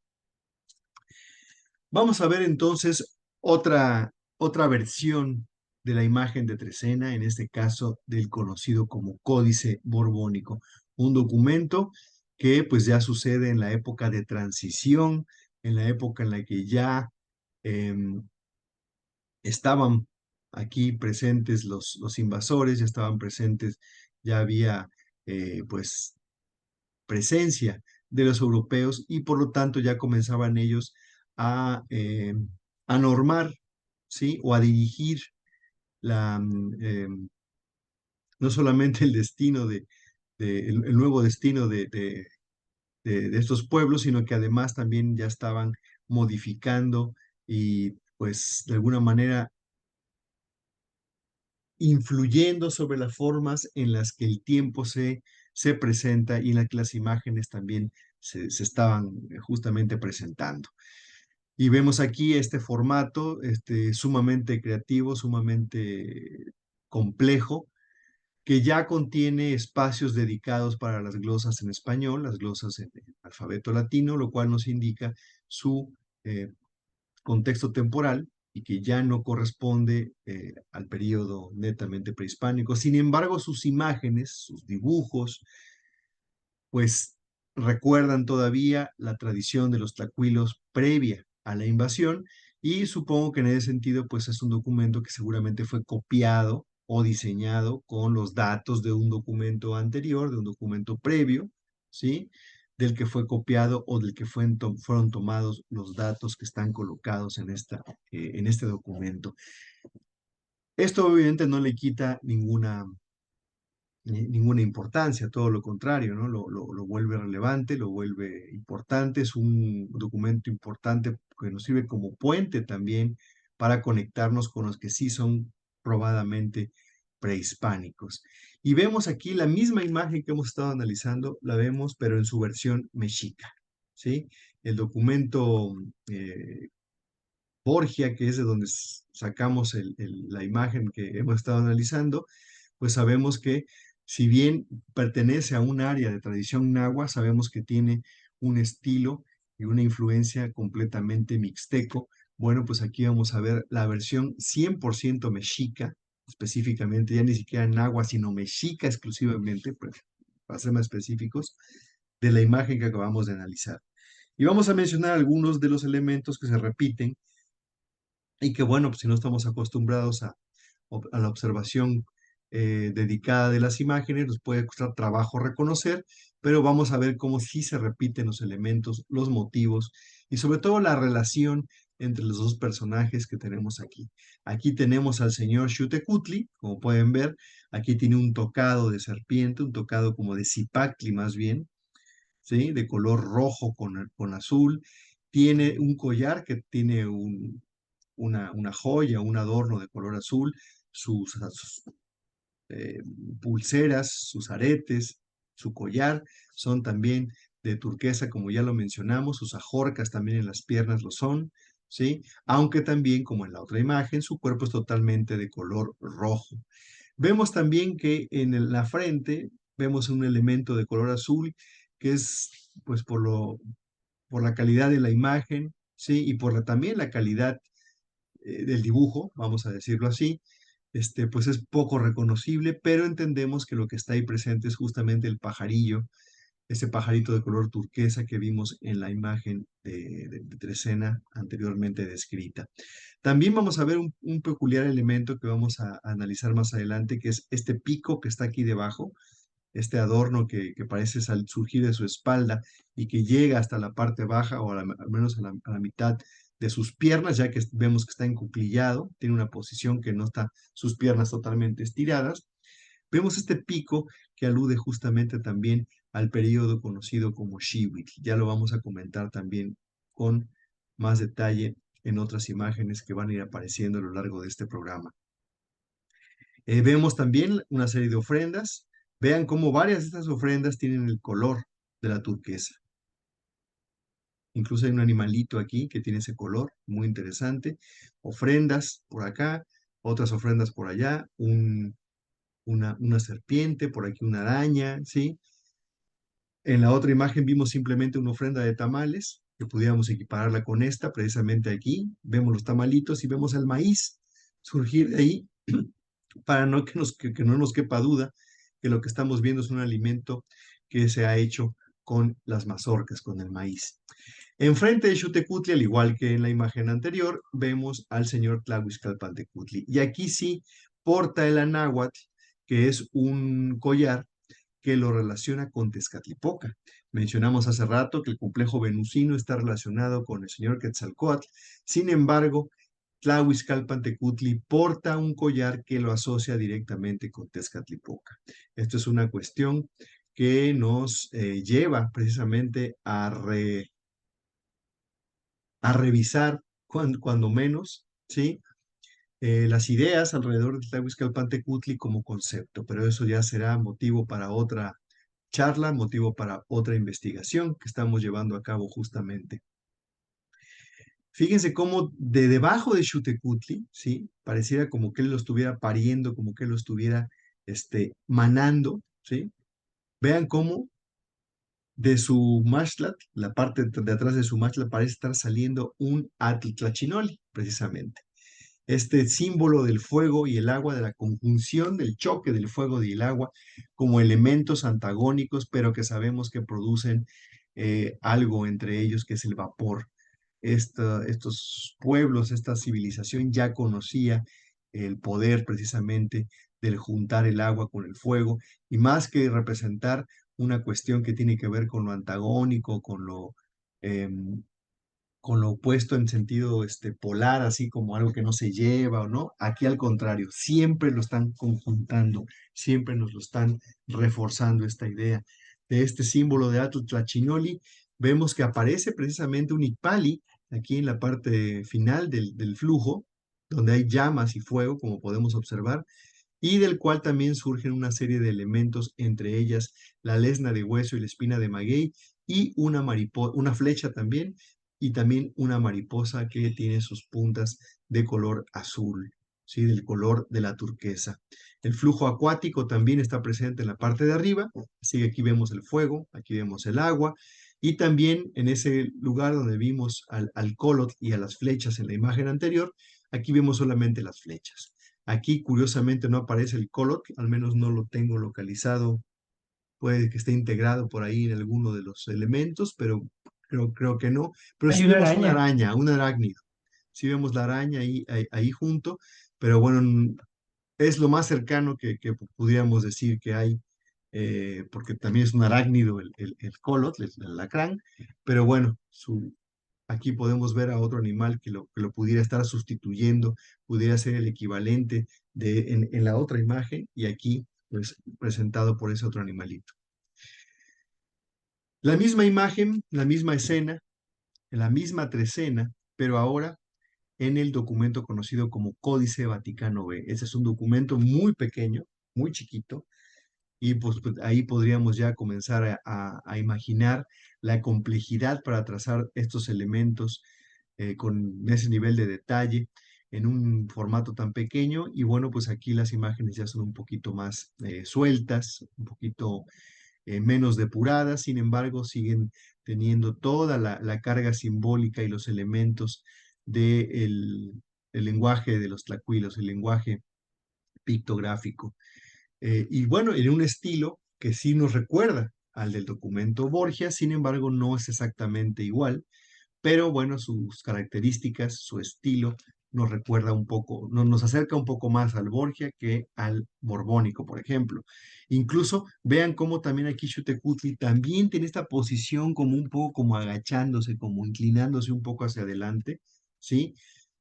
Vamos a ver entonces otra versión de la imagen de trecena, en este caso del conocido como Códice Borbónico, un documento que pues ya sucede en la época de transición, en la época en la que ya estaban aquí presentes los invasores, ya estaban presentes, ya había pues presencia de los europeos y por lo tanto ya comenzaban ellos a normar, ¿sí? O a dirigir no solamente el destino el nuevo destino de estos pueblos, sino que además también ya estaban modificando y pues de alguna manera influyendo sobre las formas en las que el tiempo se presenta y en las que las imágenes también se estaban justamente presentando. Y vemos aquí este formato sumamente creativo, sumamente complejo, que ya contiene espacios dedicados para las glosas en español, las glosas en alfabeto latino, lo cual nos indica su contexto temporal y que ya no corresponde al periodo netamente prehispánico. Sin embargo, sus imágenes, sus dibujos, pues recuerdan todavía la tradición de los tlacuilos previa a la invasión y supongo que en ese sentido pues es un documento que seguramente fue copiado o diseñado con los datos de un documento anterior, de un documento previo, ¿sí? Del que fue copiado o del que fueron tomados los datos que están colocados en este documento. Esto obviamente no le quita ninguna importancia, todo lo contrario, ¿no? Lo vuelve relevante, lo vuelve importante, es un documento importante que nos sirve como puente también para conectarnos con los que sí son probadamente prehispánicos. Y vemos aquí la misma imagen que hemos estado analizando, la vemos, pero en su versión mexica, ¿sí? El documento Borgia, que es de donde sacamos la imagen que hemos estado analizando, pues sabemos que si bien pertenece a un área de tradición náhuatl, sabemos que tiene un estilo y una influencia completamente mixteco. Bueno, pues aquí vamos a ver la versión 100% mexica, específicamente, ya ni siquiera náhuatl, sino mexica exclusivamente, pues, para ser más específicos, de la imagen que acabamos de analizar. Y vamos a mencionar algunos de los elementos que se repiten y que, bueno, pues si no estamos acostumbrados a la observación dedicada de las imágenes, nos puede costar trabajo reconocer, pero vamos a ver cómo sí se repiten los elementos, los motivos y sobre todo la relación entre los dos personajes que tenemos aquí. Aquí tenemos al señor Xutecutli, como pueden ver, aquí tiene un tocado de serpiente, un tocado como de zipacli más bien, ¿sí? De color rojo con azul. Tiene un collar que tiene una joya, un adorno de color azul, sus eh, pulseras, sus aretes, su collar son también de turquesa, como ya lo mencionamos, sus ajorcas también en las piernas lo son, ¿sí? Aunque también, como en la otra imagen, su cuerpo es totalmente de color rojo. Vemos también que en la frente vemos un elemento de color azul, que es, pues, por la calidad de la imagen, ¿sí? Y por también la calidad del dibujo, vamos a decirlo así, pues es poco reconocible, pero entendemos que lo que está ahí presente es justamente el pajarillo ese pajarito de color turquesa que vimos en la imagen de Trecena anteriormente descrita. También vamos a ver un peculiar elemento que vamos a analizar más adelante, que es este pico que está aquí debajo, este adorno que parece surgir de su espalda y que llega hasta la parte baja o al menos a la mitad de sus piernas, ya que vemos que está encuclillado, tiene una posición que no está sus piernas totalmente estiradas. Vemos este pico que alude justamente también al periodo conocido como Xiwitl. Ya lo vamos a comentar también con más detalle en otras imágenes que van a ir apareciendo a lo largo de este programa. Vemos también una serie de ofrendas. Vean cómo varias de estas ofrendas tienen el color de la turquesa. Incluso hay un animalito aquí que tiene ese color, muy interesante. Ofrendas por acá, otras ofrendas por allá, una serpiente, por aquí una araña, ¿sí? En la otra imagen vimos simplemente una ofrenda de tamales, que pudiéramos equipararla con esta, precisamente aquí. Vemos los tamalitos y vemos el maíz surgir de ahí, para que no nos quepa duda que lo que estamos viendo es un alimento que se ha hecho con las mazorcas, con el maíz. Enfrente de Xutecutli, al igual que en la imagen anterior, vemos al señor Tlahuizcalpantecutli. Y aquí sí porta el anáhuatl, que es un collar que lo relaciona con Tezcatlipoca. Mencionamos hace rato que el complejo venusino está relacionado con el señor Quetzalcóatl. Sin embargo, Tlahuizcalpantecutli porta un collar que lo asocia directamente con Tezcatlipoca. Esto es una cuestión que nos lleva precisamente a revisar cuando menos, ¿sí? Las ideas alrededor del Tlahuizcalpantecutli como concepto, pero eso ya será motivo para otra charla, motivo para otra investigación que estamos llevando a cabo justamente. Fíjense cómo de debajo de Xutecutli, ¿sí? Pareciera como que él lo estuviera pariendo, como que él lo estuviera manando, ¿sí? Vean cómo de su mashlat, la parte de atrás de su mashlat, parece estar saliendo un Atl-Tlachinoli, precisamente. Este símbolo del fuego y el agua, de la conjunción del choque del fuego y el agua como elementos antagónicos, pero que sabemos que producen algo entre ellos, que es el vapor. Estos pueblos, esta civilización ya conocía el poder precisamente del juntar el agua con el fuego, y más que representar una cuestión que tiene que ver con lo antagónico, em, con lo opuesto en sentido polar, así como algo que no se lleva o no. Aquí al contrario, siempre lo están conjuntando, siempre nos lo están reforzando esta idea de este símbolo de Tlachinoli. Vemos que aparece precisamente un Icpali aquí en la parte final del flujo, donde hay llamas y fuego, como podemos observar, y del cual también surgen una serie de elementos, entre ellas la lesna de hueso y la espina de maguey, y una flecha también, y también una mariposa que tiene sus puntas de color azul, ¿sí? Del color de la turquesa. El flujo acuático también está presente en la parte de arriba, así que aquí vemos el fuego, aquí vemos el agua, y también en ese lugar donde vimos al colot y a las flechas en la imagen anterior, aquí vemos solamente las flechas. Aquí, curiosamente, no aparece el colot, al menos no lo tengo localizado. Puede que esté integrado por ahí en alguno de los elementos, pero creo que no. Pero Hay sí una vemos una araña. araña, un arácnido. Sí vemos la araña ahí junto, pero bueno, es lo más cercano que pudiéramos decir que hay, porque también es un arácnido el colot, el alacrán, pero bueno, aquí podemos ver a otro animal que lo pudiera estar sustituyendo, pudiera ser el equivalente en la otra imagen, y aquí pues presentado por ese otro animalito. La misma imagen, la misma escena, la misma trecena, pero ahora en el documento conocido como Códice Vaticano B. Ese es un documento muy pequeño, muy chiquito, y pues ahí podríamos ya comenzar a imaginar la complejidad para trazar estos elementos con ese nivel de detalle en un formato tan pequeño. Y bueno, pues aquí las imágenes ya son un poquito más sueltas, un poquito menos depuradas, sin embargo siguen teniendo toda la carga simbólica y los elementos del el lenguaje de los tlacuilos, el lenguaje pictográfico. Y bueno, en un estilo que sí nos recuerda al del documento Borgia, sin embargo, no es exactamente igual, pero bueno, sus características, su estilo, nos recuerda un poco, nos acerca un poco más al Borgia que al Borbónico, por ejemplo. Incluso vean cómo también aquí Xiuhtecuhtli también tiene esta posición como un poco como agachándose, como inclinándose un poco hacia adelante, ¿sí?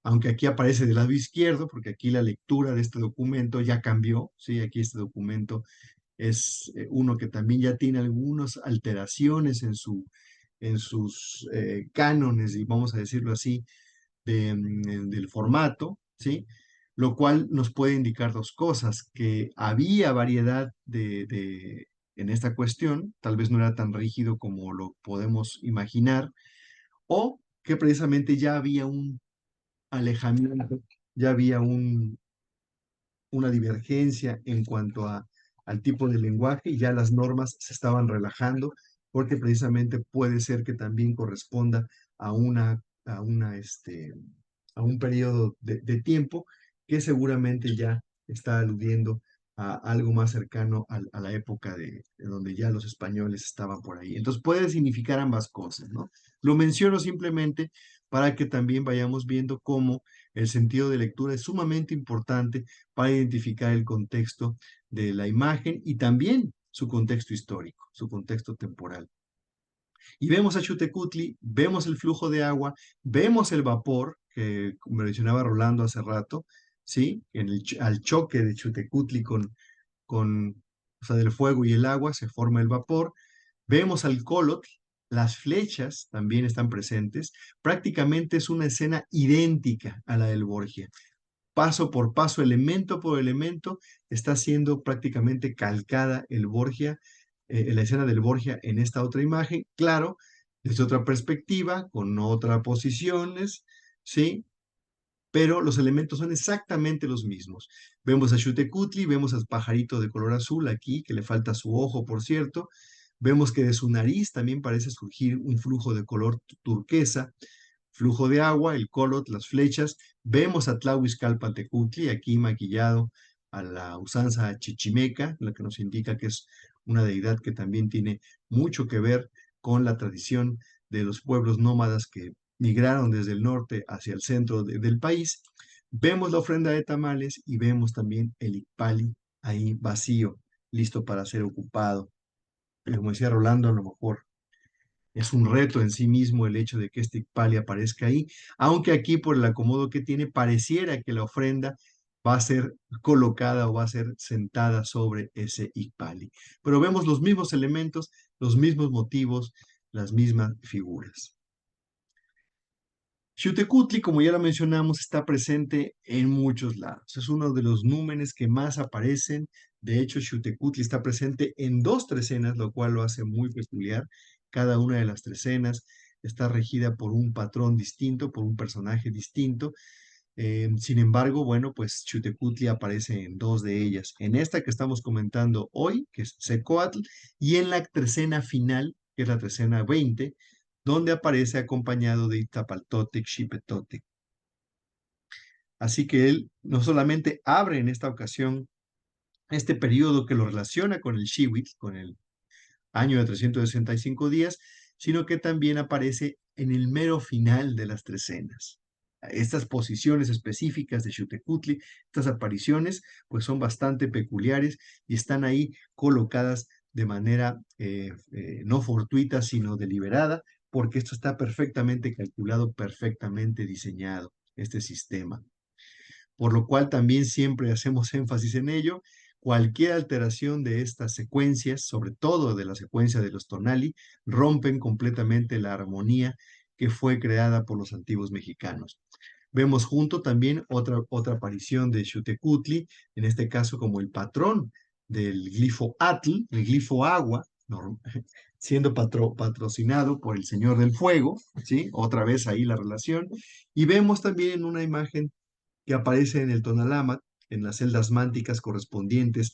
Aunque aquí aparece del lado izquierdo, porque aquí la lectura de este documento ya cambió, ¿sí? Aquí este documento es uno que también ya tiene algunas alteraciones en sus cánones, y vamos a decirlo así, del formato, ¿sí? Lo cual nos puede indicar dos cosas: que había variedad en esta cuestión, tal vez no era tan rígido como lo podemos imaginar, o que precisamente ya había un alejamiento, ya había una divergencia en cuanto al tipo de lenguaje, y ya las normas se estaban relajando, porque precisamente puede ser que también corresponda a a un periodo de tiempo que seguramente ya está aludiendo a algo más cercano a la época de donde ya los españoles estaban por ahí. Entonces puede significar ambas cosas, ¿no? Lo menciono simplemente para que también vayamos viendo cómo el sentido de lectura es sumamente importante para identificar el contexto de la imagen y también su contexto histórico, su contexto temporal. Y vemos a Xiuhtecuhtli, vemos el flujo de agua, vemos el vapor que mencionaba Rolando hace rato, ¿sí? Al choque de Xiuhtecuhtli o sea, del fuego y el agua se forma el vapor. Vemos al Colotl, las flechas también están presentes. Prácticamente es una escena idéntica a la del Borgia. Paso por paso, elemento por elemento, está siendo prácticamente calcada el Borgia, la escena del Borgia en esta otra imagen, claro, desde otra perspectiva, con otras posiciones, ¿sí? Pero los elementos son exactamente los mismos. Vemos a Xiuhtecuhtli, vemos al pajarito de color azul aquí, que le falta su ojo, por cierto. Vemos que de su nariz también parece surgir un flujo de color turquesa, flujo de agua, el colot, las flechas. Vemos a Tlahuizcalpantecutli aquí maquillado a la usanza chichimeca, lo que nos indica que es una deidad que también tiene mucho que ver con la tradición de los pueblos nómadas que migraron desde el norte hacia el centro del país. Vemos la ofrenda de tamales y vemos también el Icpali ahí vacío, listo para ser ocupado. Como decía Rolando, a lo mejor es un reto en sí mismo el hecho de que este Icpali aparezca ahí, aunque aquí por el acomodo que tiene pareciera que la ofrenda va a ser colocada o va a ser sentada sobre ese Icpali. Pero vemos los mismos elementos, los mismos motivos, las mismas figuras. Xiuhtecuhtli, como ya lo mencionamos, está presente en muchos lados. Es uno de los númenes que más aparecen. De hecho, Xiuhtecuhtli está presente en dos trecenas, lo cual lo hace muy peculiar. Cada una de las trecenas está regida por un patrón distinto, por un personaje distinto. Sin embargo, bueno, pues Xiuhtecuhtli aparece en dos de ellas. En esta que estamos comentando hoy, que es Secoatl, y en la trecena final, que es la trecena 20, donde aparece acompañado de Itapaltotec, Xipetotec. Así que él no solamente abre en esta ocasión este periodo que lo relaciona con el Xiwitl, con el año de 365 días, sino que también aparece en el mero final de las trecenas. Estas posiciones específicas de Xiuhtecuhtli, estas apariciones, pues son bastante peculiares y están ahí colocadas de manera no fortuita, sino deliberada, porque esto está perfectamente calculado, perfectamente diseñado, este sistema. Por lo cual también siempre hacemos énfasis en ello. Cualquier alteración de estas secuencias, sobre todo de la secuencia de los tonali, rompen completamente la armonía que fue creada por los antiguos mexicanos. Vemos junto también otra aparición de Xiuhtecuhtli, en este caso como el patrón del glifo Atl, el glifo agua, siendo patrocinado por el Señor del Fuego, ¿sí? Otra vez ahí la relación. Y vemos también en una imagen que aparece en el Tonalámatl, en las celdas mánticas correspondientes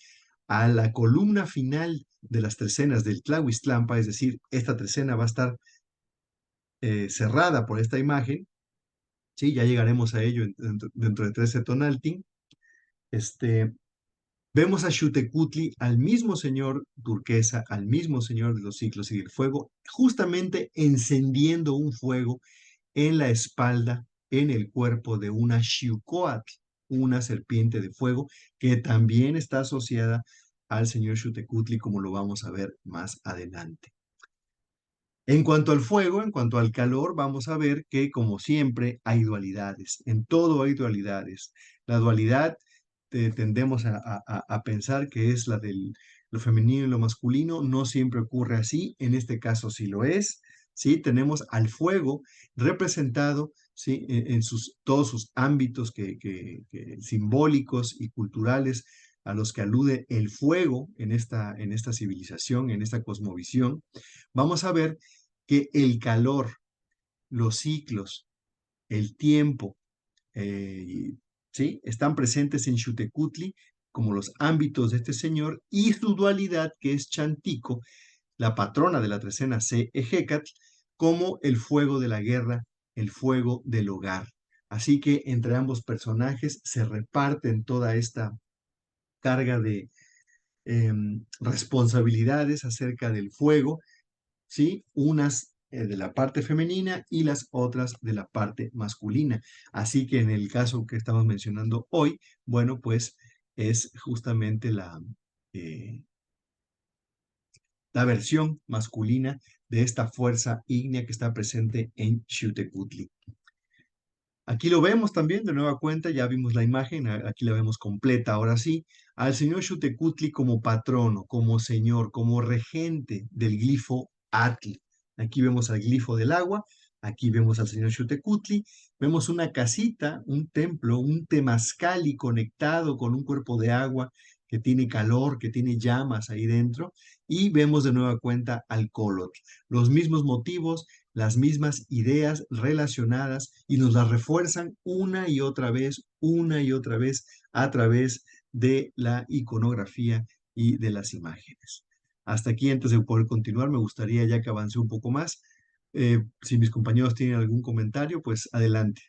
a la columna final de las trecenas del Tlahuiztlampa, es decir, esta trecena va a estar cerrada por esta imagen, ¿sí? Ya llegaremos a ello dentro de 13 Tonaltin. Este, Vemos a Xiuhtecuhtli, al mismo señor turquesa, al mismo señor de los ciclos y del fuego, justamente encendiendo un fuego en la espalda, en el cuerpo de una Xiuhcoatl, una serpiente de fuego, que también está asociada al señor Xiuhtecuhtli, como lo vamos a ver más adelante. En cuanto al fuego, en cuanto al calor, vamos a ver que, como siempre, hay dualidades. En todo hay dualidades. La dualidad tendemos a pensar que es la de lo femenino y lo masculino. No siempre ocurre así. En este caso sí lo es. ¿Sí? Tenemos al fuego representado, ¿sí? En todos sus ámbitos simbólicos y culturales a los que alude el fuego en esta civilización, en esta cosmovisión. Vamos a ver que el calor, los ciclos, el tiempo, ¿sí? Están presentes en Xiuhtecuhtli como los ámbitos de este señor y su dualidad, que es Chantico, la patrona de la trecena C. Ejecatl, como el fuego de la guerra, el fuego del hogar. Así que entre ambos personajes se reparten toda esta carga de responsabilidades acerca del fuego, ¿sí? Unas de la parte femenina y las otras de la parte masculina. Así que en el caso que estamos mencionando hoy, bueno, pues es justamente eh, la versión masculina de esta fuerza ígnea que está presente en Xiuhtecuhtli. Aquí lo vemos también de nueva cuenta, ya vimos la imagen, aquí la vemos completa, ahora sí, al señor Xiuhtecuhtli como patrono, como señor, como regente del glifo Atl. Aquí vemos al glifo del agua, aquí vemos al señor Xiuhtecuhtli, vemos una casita, un templo, un temazcali conectado con un cuerpo de agua que tiene calor, que tiene llamas ahí dentro, y vemos de nueva cuenta al Colotl. Los mismos motivos, las mismas ideas relacionadas y nos las refuerzan una y otra vez a través de la iconografía y de las imágenes. Hasta aquí, antes de poder continuar, me gustaría ya que avance un poco más. Si mis compañeros tienen algún comentario, pues adelante.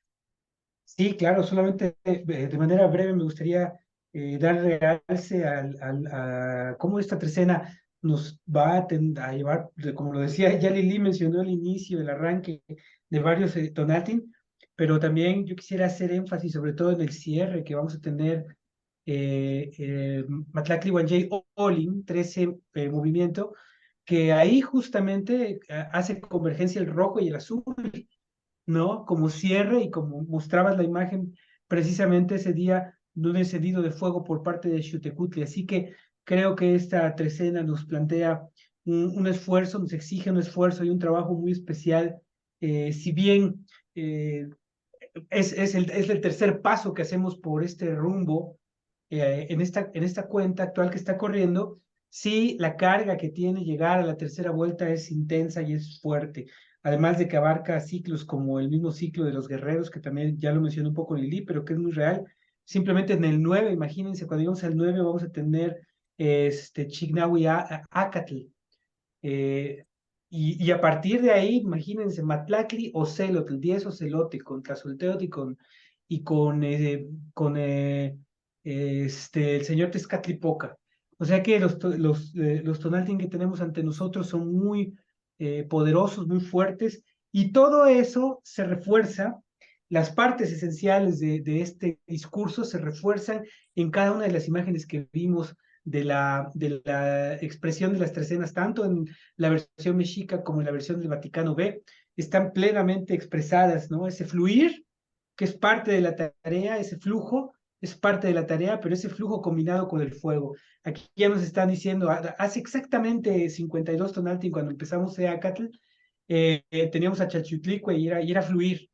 Sí, claro, solamente de manera breve me gustaría dar realce a cómo esta trecena nos va a llevar, como lo decía, ya Lili mencionó el inicio, el arranque de varios Tonatin, pero también yo quisiera hacer énfasis sobre todo en el cierre que vamos a tener Matlacli Wanjay Olin, 13 movimiento, que ahí justamente hace convergencia el rojo y el azul, ¿no? Como cierre y como mostrabas la imagen precisamente ese día de un encendido de fuego por parte de Xiuhtecuhtli. Así que creo que esta trecena nos plantea un esfuerzo, nos exige un esfuerzo y un trabajo muy especial. Si bien es el tercer paso que hacemos por este rumbo en esta cuenta actual que está corriendo, sí, la carga que tiene llegar a la tercera vuelta es intensa y es fuerte. Además de que abarca ciclos como el mismo ciclo de los guerreros, que también ya lo mencionó un poco Lili, pero que es muy real. Simplemente en el 9, imagínense, cuando llegamos al 9 vamos a tener Chignahui Acatl, eh, y a partir de ahí, imagínense, Matlacli o Celotl, 10 Ocelote con Tlazolteotl y con el señor Tezcatlipoca. O sea que los Tonaltin que tenemos ante nosotros son muy poderosos, muy fuertes, y todo eso se refuerza, las partes esenciales de este discurso se refuerzan en cada una de las imágenes que vimos de la expresión de las trecenas, tanto en la versión mexica como en la versión del Vaticano B, están plenamente expresadas, ¿no? Ese fluir, que es parte de la tarea, ese flujo, es parte de la tarea, pero ese flujo combinado con el fuego. Aquí ya nos están diciendo, hace exactamente 52 Tonaltin, cuando empezamos Seacatl, teníamos a Chalchutlicue y era fluir.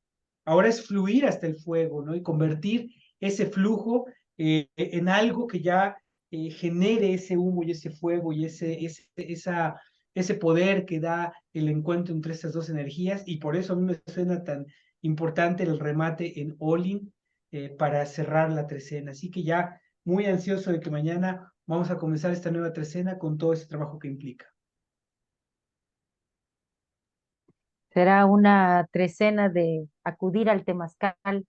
Ahora es fluir hasta el fuego, ¿no? Y convertir ese flujo en algo que ya genere ese humo y ese fuego y ese poder que da el encuentro entre estas dos energías. Y por eso a mí me suena tan importante el remate en Olin para cerrar la trecena. Así que ya muy ansioso de que mañana vamos a comenzar esta nueva trecena con todo ese trabajo que implica. Será una trecena de acudir al temazcal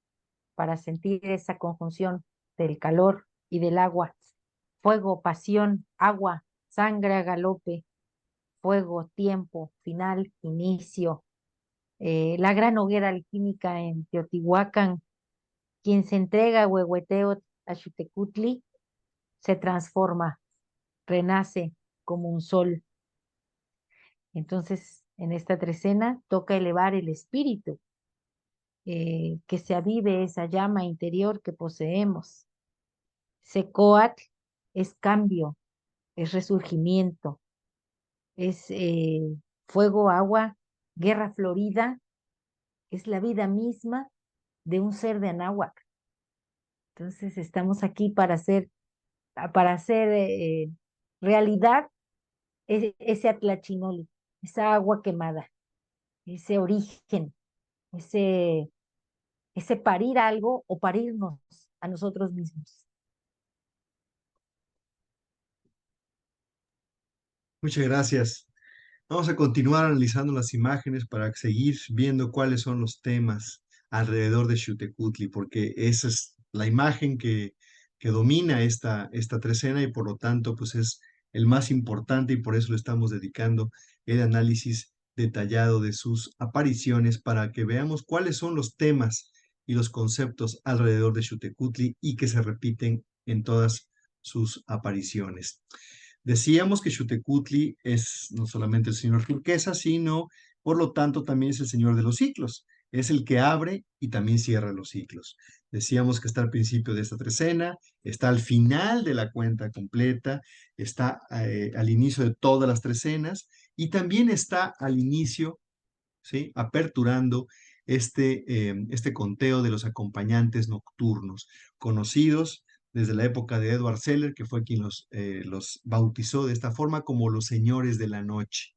para sentir esa conjunción del calor y del agua. fuego, pasión, agua, sangre a galope, fuego, tiempo, final, inicio. La gran hoguera alquímica en Teotihuacán, quien se entrega a Huehueteo a Xutecutli, se transforma, renace como un sol. Entonces, en esta trecena toca elevar el espíritu, que se avive esa llama interior que poseemos. Secoatl es cambio, es resurgimiento, es fuego, agua, guerra florida, es la vida misma de un ser de Anáhuac. Entonces estamos aquí para hacer realidad ese atlachinoli, esa agua quemada, ese origen, ese, ese parir algo o parirnos a nosotros mismos. Muchas gracias. Vamos a continuar analizando las imágenes para seguir viendo cuáles son los temas alrededor de Xiuhtecutli, porque esa es la imagen que domina esta trecena y por lo tanto pues es el más importante y por eso le estamos dedicando el análisis detallado de sus apariciones para que veamos cuáles son los temas y los conceptos alrededor de Xiuhtecutli y que se repiten en todas sus apariciones. Decíamos que Xiuhtecutli es no solamente el señor turquesa, sino, por lo tanto, también es el señor de los ciclos. Es el que abre y también cierra los ciclos. Decíamos que está al principio de esta trecena, está al final de la cuenta completa, está al inicio de todas las trecenas y también está al inicio, ¿sí? Aperturando este conteo de los acompañantes nocturnos, conocidos desde la época de Edward Seller, que fue quien los bautizó de esta forma como los señores de la noche,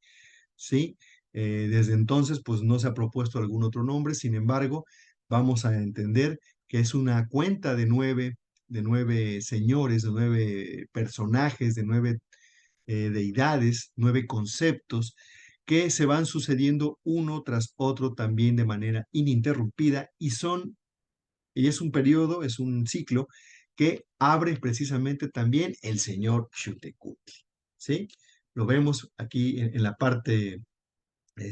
¿sí? Desde entonces, pues no se ha propuesto algún otro nombre, sin embargo, vamos a entender que es una cuenta de nueve señores, de nueve personajes, de nueve deidades, nueve conceptos que se van sucediendo uno tras otro también de manera ininterrumpida y es un periodo, es un ciclo que abre precisamente también el señor Xiuhtecutli, ¿sí? Lo vemos aquí en la parte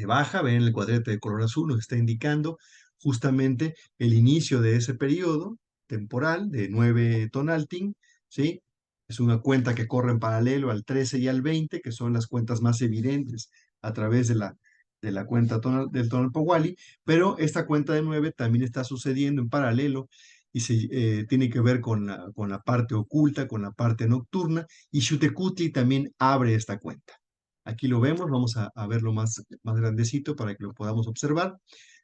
baja, ven el cuadrante de color azul, nos está indicando justamente el inicio de ese periodo temporal de 9 Tonaltín, ¿sí? Es una cuenta que corre en paralelo al 13 y al 20, que son las cuentas más evidentes a través de la cuenta del Tonalpohualli, pero esta cuenta de 9 también está sucediendo en paralelo y tiene que ver con la parte oculta, con la parte nocturna, y Xiuhtecutli también abre esta cuenta. Aquí lo vemos, vamos a verlo más grandecito para que lo podamos observar.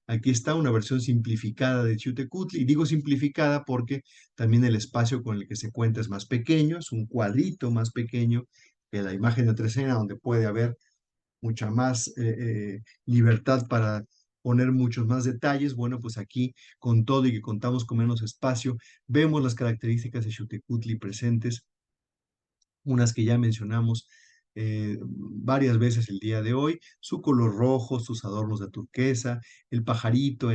Aquí está una versión simplificada de Xiuhtecutli, y digo simplificada porque también el espacio con el que se cuenta es más pequeño, es un cuadrito más pequeño que la imagen de trecena, donde puede haber mucha más libertad para poner muchos más detalles. Bueno, pues aquí, con todo y que contamos con menos espacio, vemos las características de Xiuhtecutli presentes, unas que ya mencionamos varias veces el día de hoy, su color rojo, sus adornos de turquesa, el pajarito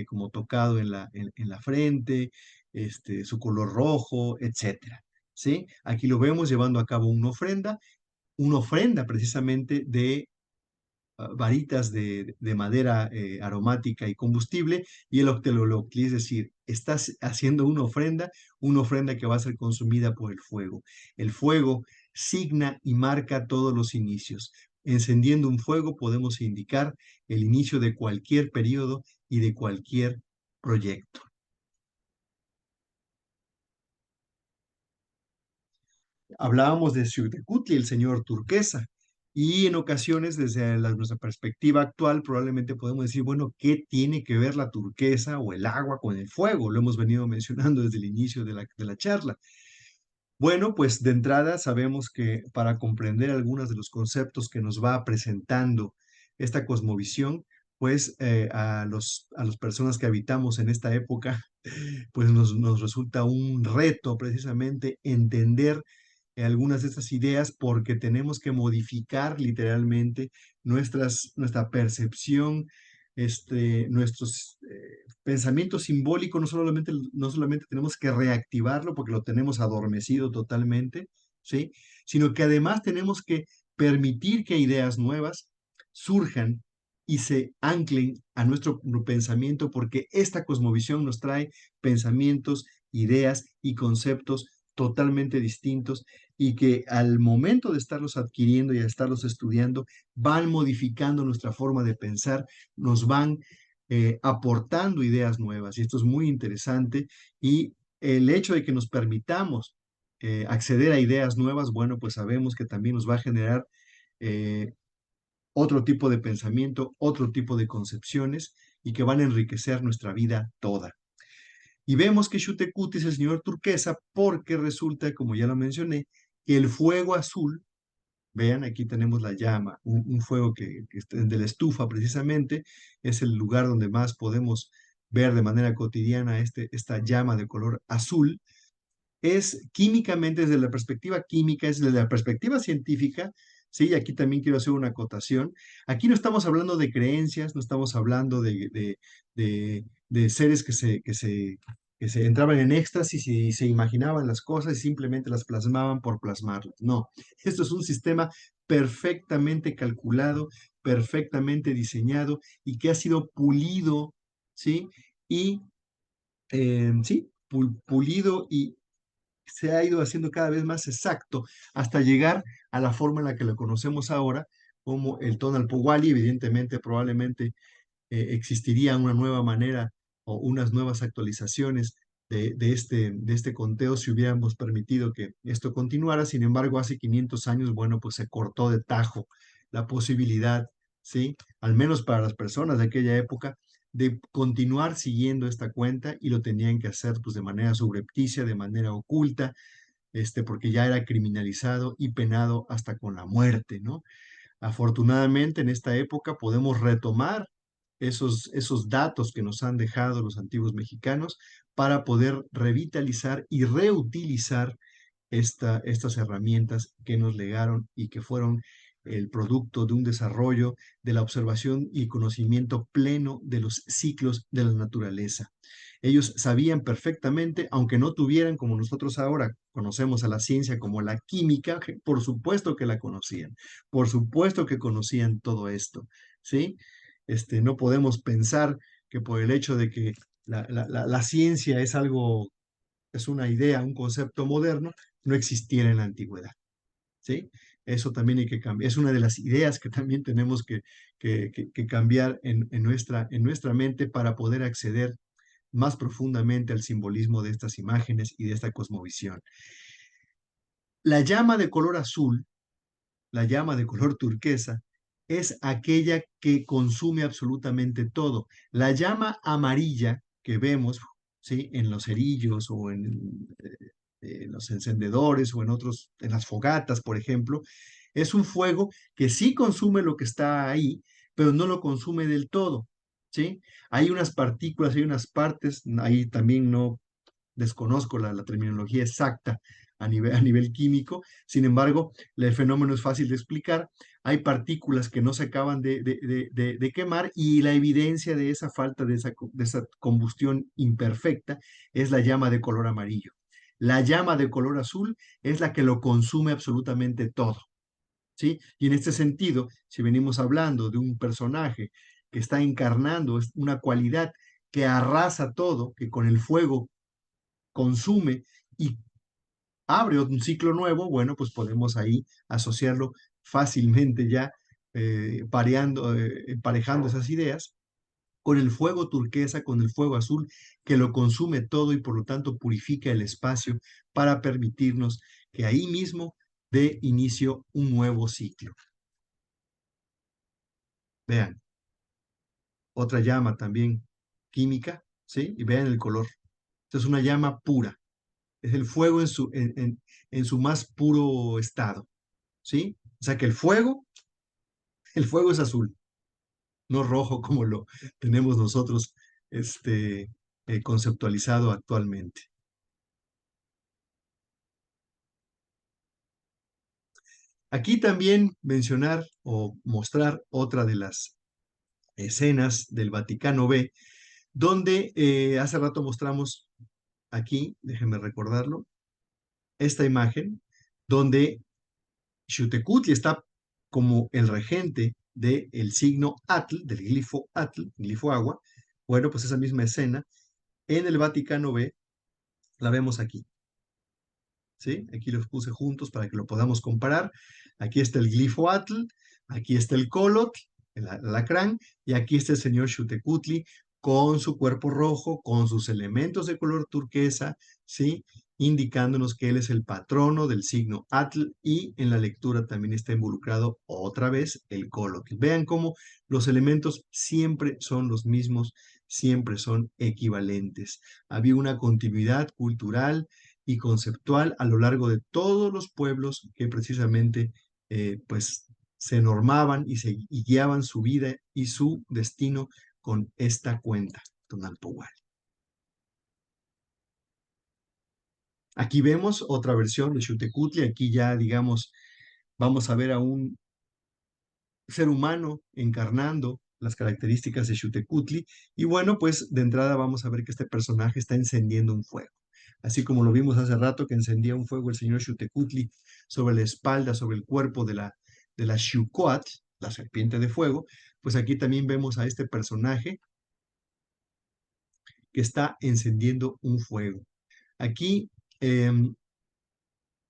como tocado en la frente, su color rojo, etcétera. ¿Sí? Aquí lo vemos llevando a cabo una ofrenda precisamente de varitas de madera aromática y combustible, y el octeloloctli, es decir, estás haciendo una ofrenda que va a ser consumida por el fuego. El fuego signa y marca todos los inicios. Encendiendo un fuego podemos indicar el inicio de cualquier periodo y de cualquier proyecto. Hablábamos de Xiuhtecutli, el señor turquesa, y en ocasiones desde nuestra perspectiva actual probablemente podemos decir, bueno, ¿qué tiene que ver la turquesa o el agua con el fuego? Lo hemos venido mencionando desde el inicio de la charla. Bueno, pues de entrada sabemos que para comprender algunos de los conceptos que nos va presentando esta cosmovisión, pues a las personas que habitamos en esta época, pues nos resulta un reto precisamente entender algunas de estas ideas porque tenemos que modificar literalmente nuestra percepción, nuestros pensamientos simbólicos, no solamente tenemos que reactivarlo porque lo tenemos adormecido totalmente, ¿sí? Sino que además tenemos que permitir que ideas nuevas surjan y se anclen a nuestro pensamiento, porque esta cosmovisión nos trae pensamientos, ideas y conceptos totalmente distintos y que al momento de estarlos adquiriendo y de estarlos estudiando, van modificando nuestra forma de pensar, nos van aportando ideas nuevas. Y esto es muy interesante. Y el hecho de que nos permitamos acceder a ideas nuevas, bueno, pues sabemos que también nos va a generar eh, otro tipo de pensamiento, otro tipo de concepciones y que van a enriquecer nuestra vida toda. Y vemos que Xiuhtecuhtli es el señor turquesa porque resulta, como ya lo mencioné, que el fuego azul, vean, aquí tenemos la llama, un fuego que está de la estufa precisamente, es el lugar donde más podemos ver de manera cotidiana esta llama de color azul. Es químicamente, desde la perspectiva química, es desde la perspectiva científica, sí, aquí también quiero hacer una acotación. Aquí no estamos hablando de creencias, no estamos hablando de seres que se entraban en éxtasis y se imaginaban las cosas y simplemente las plasmaban por plasmarlas. No, esto es un sistema perfectamente calculado, perfectamente diseñado y que ha sido pulido, ¿sí? Y, sí, pulido y se ha ido haciendo cada vez más exacto hasta llegar a la forma en la que lo conocemos ahora como el tonal powali. Evidentemente, probablemente existiría una nueva manera o unas nuevas actualizaciones de este conteo si hubiéramos permitido que esto continuara. Sin embargo, hace 500 años, bueno, pues se cortó de tajo la posibilidad, ¿sí? Al menos para las personas de aquella época, de continuar siguiendo esta cuenta y lo tenían que hacer pues de manera subrepticia, de manera oculta, porque ya era criminalizado y penado hasta con la muerte, ¿no? Afortunadamente, en esta época podemos retomar esos datos que nos han dejado los antiguos mexicanos para poder revitalizar y reutilizar estas herramientas que nos legaron y que fueron el producto de un desarrollo de la observación y conocimiento pleno de los ciclos de la naturaleza. Ellos sabían perfectamente, aunque no tuvieran como nosotros ahora conocemos a la ciencia como la química, que por supuesto que la conocían, por supuesto que conocían todo esto, ¿sí? No podemos pensar que por el hecho de que la ciencia es algo, es una idea, un concepto moderno, no existiera en la antigüedad, ¿sí? Eso también hay que cambiar. Es una de las ideas que también tenemos que cambiar en nuestra mente para poder acceder más profundamente al simbolismo de estas imágenes y de esta cosmovisión. La llama de color azul, la llama de color turquesa, es aquella que consume absolutamente todo. La llama amarilla que vemos, ¿sí? En los cerillos o en los encendedores o en las fogatas, por ejemplo, es un fuego que sí consume lo que está ahí, pero no lo consume del todo, ¿sí? Hay unas partículas, hay unas partes, ahí también no desconozco la terminología exacta a nivel químico. Sin embargo, el fenómeno es fácil de explicar. Hay partículas que no se acaban de quemar y la evidencia de esa falta de esa combustión imperfecta es la llama de color amarillo. La llama de color azul es la que lo consume absolutamente todo, ¿sí? Y en este sentido, si venimos hablando de un personaje que está encarnando una cualidad que arrasa todo, que con el fuego consume y abre un ciclo nuevo, bueno, pues podemos ahí asociarlo fácilmente ya, emparejando esas ideas con el fuego turquesa, con el fuego azul, que lo consume todo y por lo tanto purifica el espacio para permitirnos que ahí mismo dé inicio un nuevo ciclo. Vean, otra llama también química, ¿sí? Y vean el color. Esta es una llama pura. Es el fuego en su más puro estado, ¿sí? O sea que el fuego es azul, no rojo como lo tenemos nosotros conceptualizado actualmente. Aquí también mencionar o mostrar otra de las escenas del Vaticano B, donde hace rato mostramos aquí, déjenme recordarlo, esta imagen donde Xiuhtecuhtli está como el regente del signo Atl, del glifo Atl, glifo agua. Bueno, pues esa misma escena en el Vaticano B la vemos aquí. ¿Sí? Aquí los puse juntos para que lo podamos comparar. Aquí está el glifo Atl, aquí está el Colotl, el alacrán, y aquí está el señor Xiuhtecuhtli con su cuerpo rojo, con sus elementos de color turquesa, ¿sí? Indicándonos que él es el patrono del signo Atl, y en la lectura también está involucrado otra vez el Colotl. Vean cómo los elementos siempre son los mismos, siempre son equivalentes. Había una continuidad cultural y conceptual a lo largo de todos los pueblos que precisamente pues se normaban y guiaban su vida y su destino con esta cuenta, Tonalpohualli. Aquí vemos otra versión de Xiuhtecuhtli. Aquí ya, digamos, vamos a ver a un ser humano encarnando las características de Xiuhtecuhtli. Y bueno, pues de entrada vamos a ver que este personaje está encendiendo un fuego. Así como lo vimos hace rato que encendía un fuego el señor Xiuhtecuhtli sobre la espalda, sobre el cuerpo de la Xiucoatl, la serpiente de fuego, pues aquí también vemos a este personaje que está encendiendo un fuego. Aquí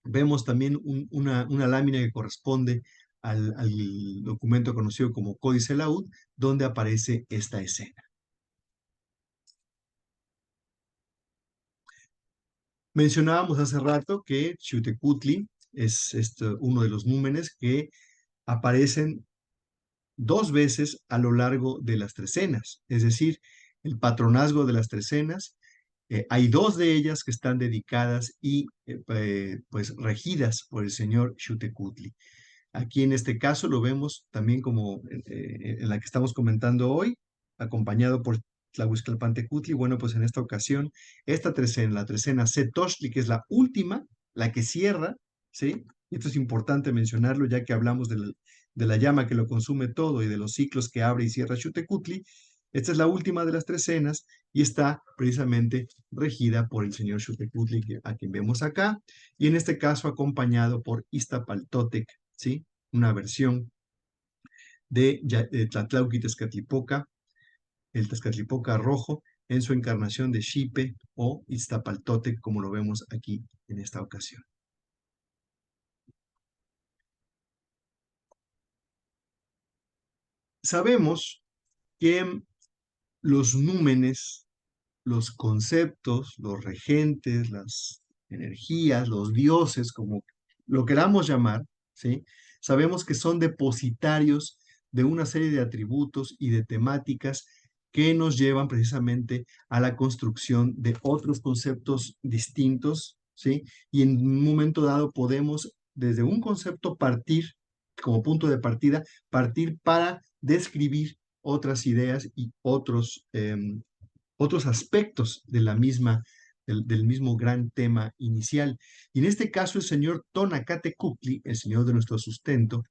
vemos también una lámina que corresponde al documento conocido como Códice Laúd, donde aparece esta escena. Mencionábamos hace rato que Xiuhtecuhtli es uno de los númenes que aparecen dos veces a lo largo de las trecenas, es decir, el patronazgo de las trecenas. Hay dos de ellas que están dedicadas y pues regidas por el señor Xiuhtecuhtli. Aquí en este caso lo vemos también como en la que estamos comentando hoy, acompañado por Tlahuizcalpantecutli. Bueno, pues en esta ocasión, esta trecena, la trecena Setochtli, que es la última, la que cierra, ¿sí? Y esto es importante mencionarlo ya que hablamos de la llama que lo consume todo y de los ciclos que abre y cierra Xiuhtecuhtli. Esta es la última de las trecenas y está precisamente regida por el señor Xiuhtecuhtli, a quien vemos acá, y en este caso acompañado por Iztapaltotec, ¿sí? Una versión de Tlatlauqui Tezcatlipoca, el Tezcatlipoca rojo, en su encarnación de Xipe o Iztapaltotec, como lo vemos aquí en esta ocasión. Sabemos que los númenes, los conceptos, los regentes, las energías, los dioses, como lo queramos llamar, ¿sí? Sabemos que son depositarios de una serie de atributos y de temáticas que nos llevan precisamente a la construcción de otros conceptos distintos, ¿sí? Y en un momento dado podemos, desde un concepto partir, como punto de partida, partir para describir otras ideas y otros aspectos de la misma, del mismo gran tema inicial. Y en este caso el señor Tonacatecutli, el señor de nuestro sustento,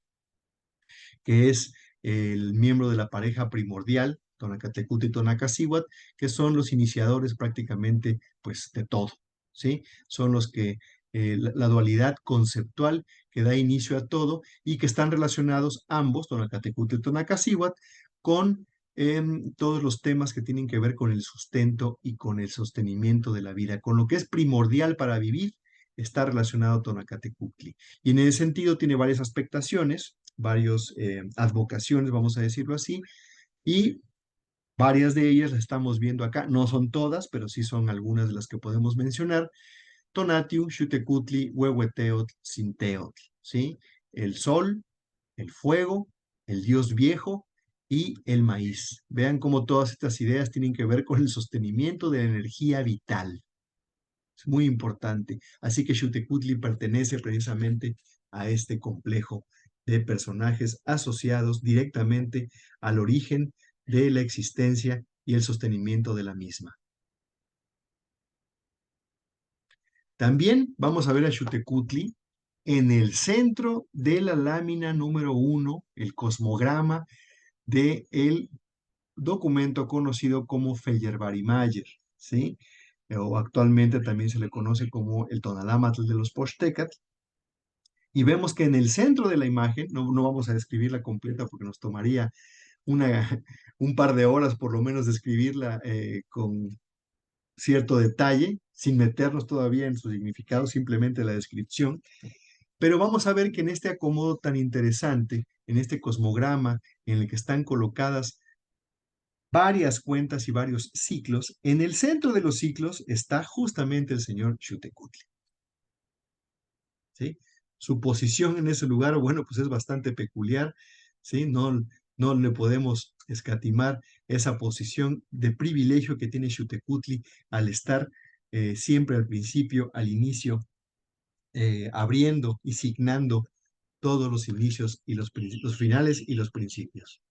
que es el miembro de la pareja primordial, Tonacatecutli y Tonacasíhuatl, que son los iniciadores prácticamente pues de todo, ¿sí? Son los que la dualidad conceptual que da inicio a todo y que están relacionados ambos, Tonacatecutli y Tonacasíhuatl, con todos los temas que tienen que ver con el sustento y con el sostenimiento de la vida, con lo que es primordial para vivir, está relacionado Tonacatecutli. Y en ese sentido tiene varias aspectaciones, varias advocaciones, vamos a decirlo así, y varias de ellas las estamos viendo acá. No son todas, pero sí son algunas de las que podemos mencionar. Tonatiuh, Xiuhtecuhtli, Huehueteotl, Tzintleotl, ¿sí? El sol, el fuego, el dios viejo y el maíz. Vean cómo todas estas ideas tienen que ver con el sostenimiento de la energía vital. Es muy importante. Así que Xiuhtecuhtli pertenece precisamente a este complejo de personajes asociados directamente al origen de la existencia y el sostenimiento de la misma. También vamos a ver a Xiuhtecuhtli en el centro de la lámina número 1, el cosmograma del documento conocido como Feyerabadi-Mayer, ¿sí? O actualmente también se le conoce como el Tonalámatl de los Pochtecatl. Y vemos que en el centro de la imagen, no vamos a describirla completa porque nos tomaría un par de horas por lo menos describirla con cierto detalle, sin meternos todavía en su significado, simplemente la descripción. Pero vamos a ver que en este acomodo tan interesante, en este cosmograma en el que están colocadas varias cuentas y varios ciclos, en el centro de los ciclos está justamente el señor Xiuhtecuhtli. ¿Sí? Su posición en ese lugar, bueno, pues es bastante peculiar, ¿sí? No le podemos escatimar esa posición de privilegio que tiene Xiuhtecuhtli al estar siempre al principio, al inicio, abriendo y signando todos los inicios y los finales y los principios.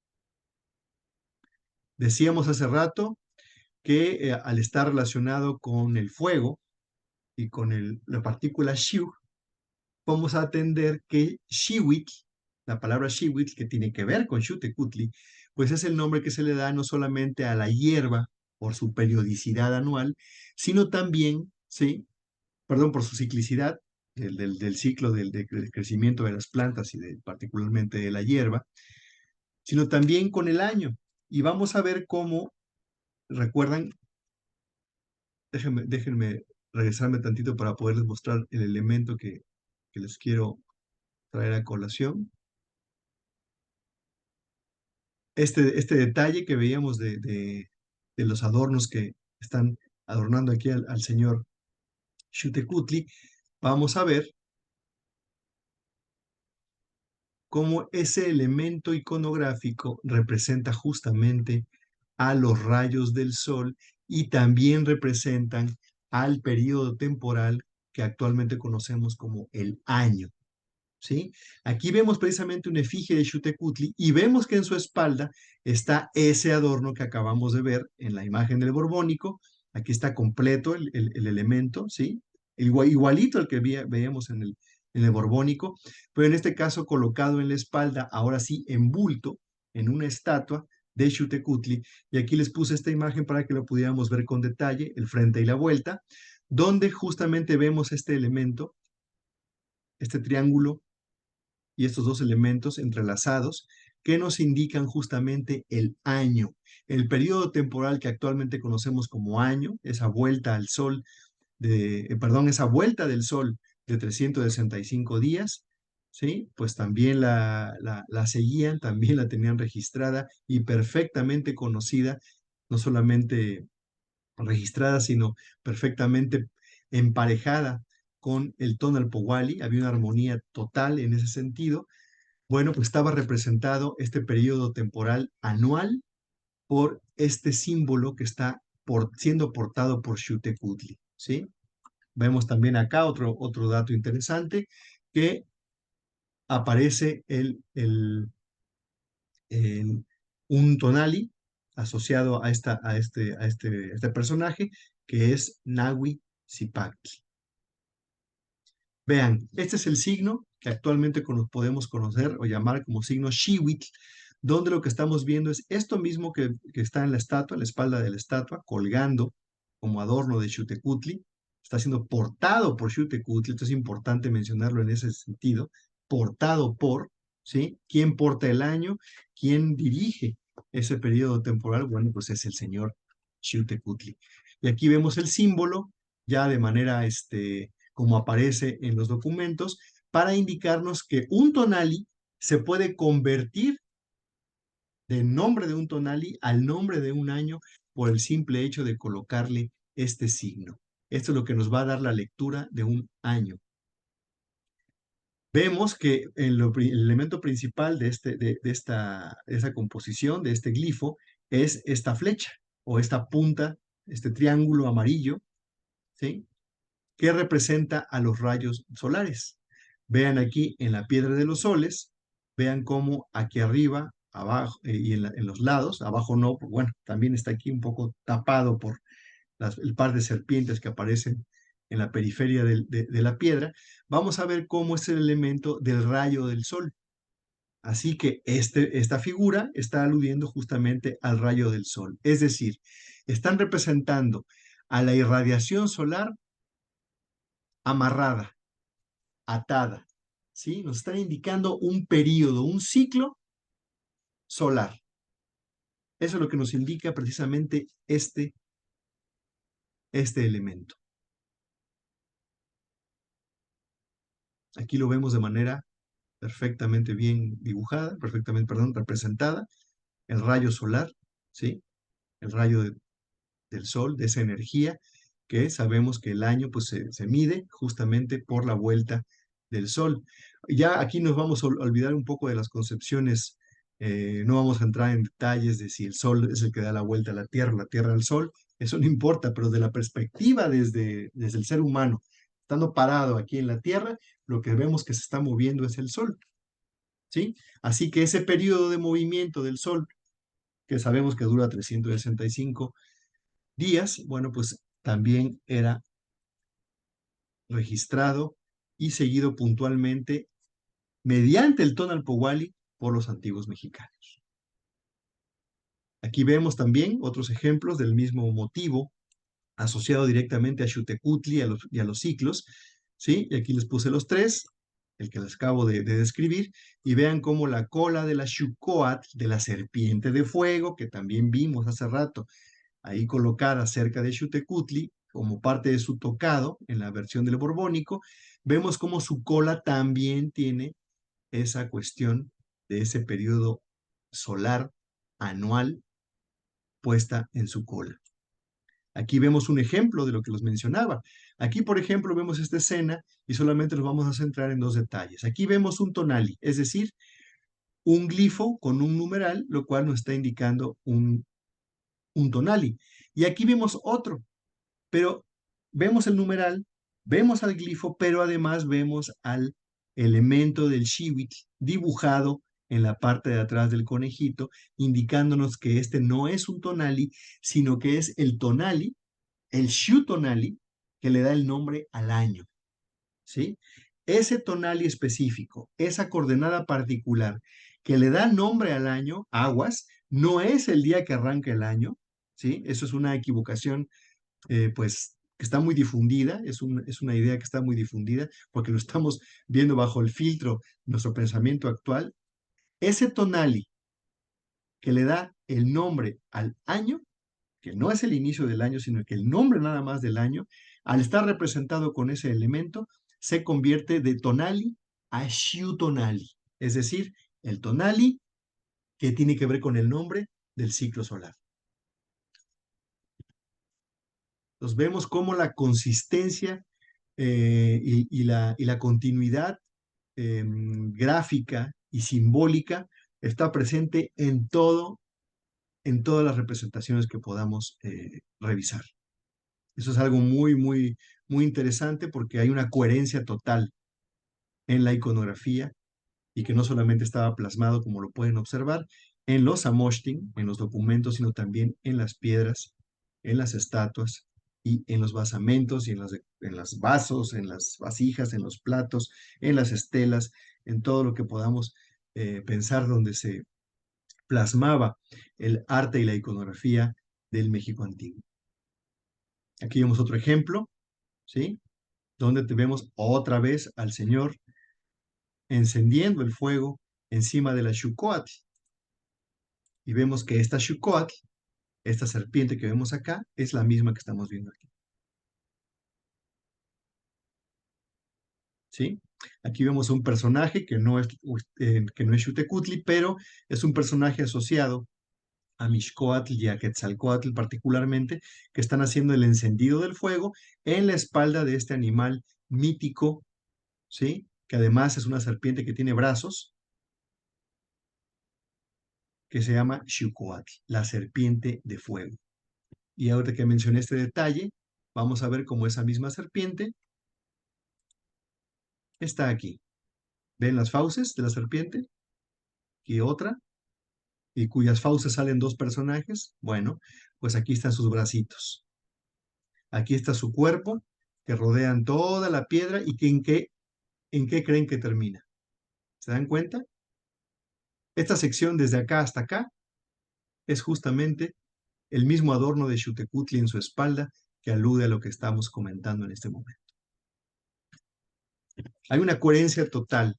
Decíamos hace rato que al estar relacionado con el fuego y con la partícula Xiu, vamos a atender que Xiwitl, la palabra Xiwitl, que tiene que ver con Xiuhtecuhtli, pues es el nombre que se le da no solamente a la hierba por su periodicidad anual, sino también, ¿sí? Perdón, por su ciclicidad, del ciclo del crecimiento de las plantas y particularmente de la hierba, sino también con el año. Y vamos a ver cómo, recuerdan, déjenme regresarme tantito para poderles mostrar el elemento que les quiero traer a colación. Este detalle que veíamos de los adornos que están adornando aquí al señor Xiuhtecuhtli, vamos a ver cómo ese elemento iconográfico representa justamente a los rayos del sol y también representan al periodo temporal que actualmente conocemos como el año. ¿Sí? Aquí vemos precisamente una efigie de Xiuhtecuhtli y vemos que en su espalda está ese adorno que acabamos de ver en la imagen del borbónico. Aquí está completo el elemento, ¿sí? Igualito al que veíamos en el borbónico, pero en este caso colocado en la espalda, ahora sí en bulto, en una estatua de Xiuhtecuhtli. Y aquí les puse esta imagen para que lo pudiéramos ver con detalle, el frente y la vuelta, donde justamente vemos este elemento, este triángulo y estos dos elementos entrelazados que nos indican justamente el año, el periodo temporal que actualmente conocemos como año, esa vuelta al sol, esa vuelta del sol de 365 días, ¿sí? Pues también la seguían, también la tenían registrada y perfectamente conocida, no solamente registrada, sino perfectamente emparejada con el tonal powali, había una armonía total en ese sentido. Bueno, pues estaba representado este periodo temporal anual por este símbolo que está siendo portado por Xiuhtecuhtli, ¿sí? Vemos también acá otro dato interesante, que aparece un tonali asociado a este personaje, que es Nahui Zipactli. Vean, este es el signo que actualmente podemos conocer o llamar como signo Xiwitl, donde lo que estamos viendo es esto mismo que está en la estatua, en la espalda de la estatua, colgando como adorno de Xiuhtecuhtli, está siendo portado por Xiuhtecuhtli, esto es importante mencionarlo en ese sentido, portado por, ¿sí? ¿Quién porta el año? ¿Quién dirige ese periodo temporal? Bueno, pues es el señor Xiuhtecuhtli. Y aquí vemos el símbolo ya de manera, como aparece en los documentos, para indicarnos que un tonali se puede convertir del nombre de un tonali al nombre de un año por el simple hecho de colocarle este signo. Esto es lo que nos va a dar la lectura de un año. Vemos que el elemento principal de esa composición, de este glifo, es esta flecha o esta punta, este triángulo amarillo, ¿sí? Que representa a los rayos solares. Vean aquí en la piedra de los soles, vean cómo aquí arriba, abajo y en los lados, abajo no, bueno, también está aquí un poco tapado por el par de serpientes que aparecen en la periferia de la piedra. Vamos a ver cómo es el elemento del rayo del sol. Así que esta figura está aludiendo justamente al rayo del sol. Es decir, están representando a la irradiación solar amarrada, atada, ¿sí? Nos están indicando un periodo, un ciclo solar. Eso es lo que nos indica precisamente este elemento. Aquí lo vemos de manera perfectamente bien dibujada, perfectamente, perdón, representada. El rayo solar, ¿sí? El rayo del sol, de esa energía que sabemos que el año pues se mide justamente por la vuelta del sol. Ya aquí nos vamos a olvidar un poco de las concepciones, no vamos a entrar en detalles de si el sol es el que da la vuelta a la Tierra al sol, eso no importa, pero de la perspectiva desde el ser humano, estando parado aquí en la Tierra, lo que vemos que se está moviendo es el sol, ¿sí? Así que ese periodo de movimiento del sol, que sabemos que dura 365 días, bueno, pues también era registrado y seguido puntualmente mediante el Tonalpohualli por los antiguos mexicanos. Aquí vemos también otros ejemplos del mismo motivo asociado directamente a Xutecutli y a los ciclos, ¿sí? Y aquí les puse los tres, el que les acabo de describir, y vean cómo la cola de la Xucoatl, de la serpiente de fuego, que también vimos hace rato, ahí colocada cerca de Xutecutli, como parte de su tocado en la versión del Borbónico, vemos cómo su cola también tiene esa cuestión de ese periodo solar anual puesta en su cola. Aquí vemos un ejemplo de lo que los mencionaba. Aquí, por ejemplo, vemos esta escena y solamente nos vamos a centrar en dos detalles. Aquí vemos un tonali, es decir, un glifo con un numeral, lo cual nos está indicando un tonali. Y aquí vemos otro, pero vemos el numeral, vemos al glifo, pero además vemos al elemento del xihuitl dibujado en la parte de atrás del conejito, indicándonos que este no es un tonali, sino que es el tonali, el Shu tonali, que le da el nombre al año, ¿sí? Ese tonali específico, esa coordenada particular que le da nombre al año, aguas, no es el día que arranca el año, ¿sí? Eso es una equivocación pues que está muy difundida, es una idea que está muy difundida porque lo estamos viendo bajo el filtro de nuestro pensamiento actual. Ese tonali que le da el nombre al año, que no es el inicio del año, sino que el nombre nada más del año, al estar representado con ese elemento, se convierte de tonali a shiu tonali, es decir, el tonali que tiene que ver con el nombre del ciclo solar. Entonces vemos cómo la consistencia y la continuidad gráfica y simbólica está presente en todas las representaciones que podamos revisar. Eso es algo muy interesante porque hay una coherencia total en la iconografía y que no solamente estaba plasmado, como lo pueden observar, en los amoshtin, en los documentos, sino también en las piedras, en las estatuas y en los basamentos y en los vasos, en las vasijas, en los platos, en las estelas, en todo lo que podamos pensar donde se plasmaba el arte y la iconografía del México antiguo. Aquí vemos otro ejemplo, ¿sí? Donde vemos otra vez al Señor encendiendo el fuego encima de la Xucoatl. Y vemos que esta Xucoatl, esta serpiente que vemos acá, es la misma que estamos viendo aquí. ¿Sí? Aquí vemos un personaje que no es Xutecutli, pero es un personaje asociado a Mixcoatl y a Quetzalcoatl particularmente, que están haciendo el encendido del fuego en la espalda de este animal mítico, ¿sí? Que además es una serpiente que tiene brazos, que se llama Xucoatl, la serpiente de fuego. Y ahora que mencioné este detalle, vamos a ver cómo esa misma serpiente está aquí. ¿Ven las fauces de la serpiente? Y otra, y cuyas fauces salen dos personajes. Bueno, pues aquí están sus bracitos. Aquí está su cuerpo, que rodean toda la piedra y que en qué creen que termina. ¿Se dan cuenta? Esta sección desde acá hasta acá es justamente el mismo adorno de Xutecutli en su espalda que alude a lo que estamos comentando en este momento. Hay una coherencia total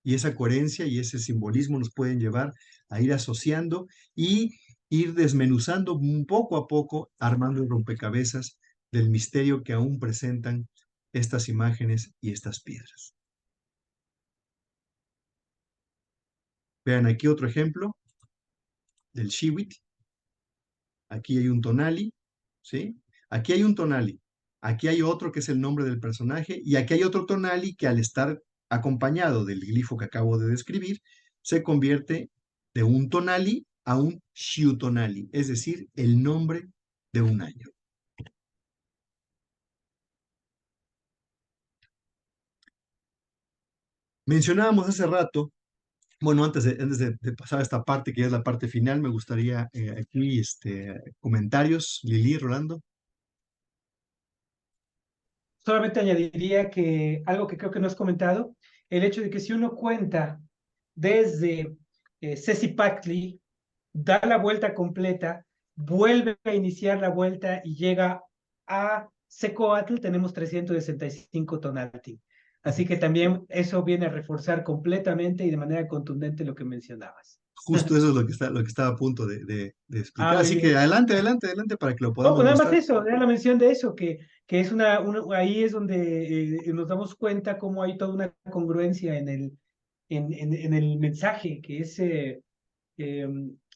Y esa coherencia y ese simbolismo nos pueden llevar a ir asociando y ir desmenuzando poco a poco, armando el rompecabezas del misterio que aún presentan estas imágenes y estas piedras. Vean aquí otro ejemplo del Shiwit. Aquí hay un tonali, ¿sí? Aquí hay un tonali. Aquí hay otro que es el nombre del personaje y aquí hay otro tonali que al estar acompañado del glifo que acabo de describir, se convierte de un tonali a un xiutonali, es decir, el nombre de un año. Mencionábamos hace rato, bueno, antes de pasar a esta parte, que ya es la parte final, me gustaría aquí comentarios, Lili, Rolando. Solamente añadiría que algo que creo que no has comentado, el hecho de que si uno cuenta desde Sesipactli, da la vuelta completa, vuelve a iniciar la vuelta y llega a Secoatl, tenemos 365 Tonalti. Así que también eso viene a reforzar completamente y de manera contundente lo que mencionabas. Justo eso es lo que estaba a punto de Ah, explicar. muy Así que bien. adelante, adelante, adelante para que lo No, podamos pues nada más mostrar. eso, era la mención de eso, que es ahí es donde nos damos cuenta cómo hay toda una congruencia en el mensaje, que es eh,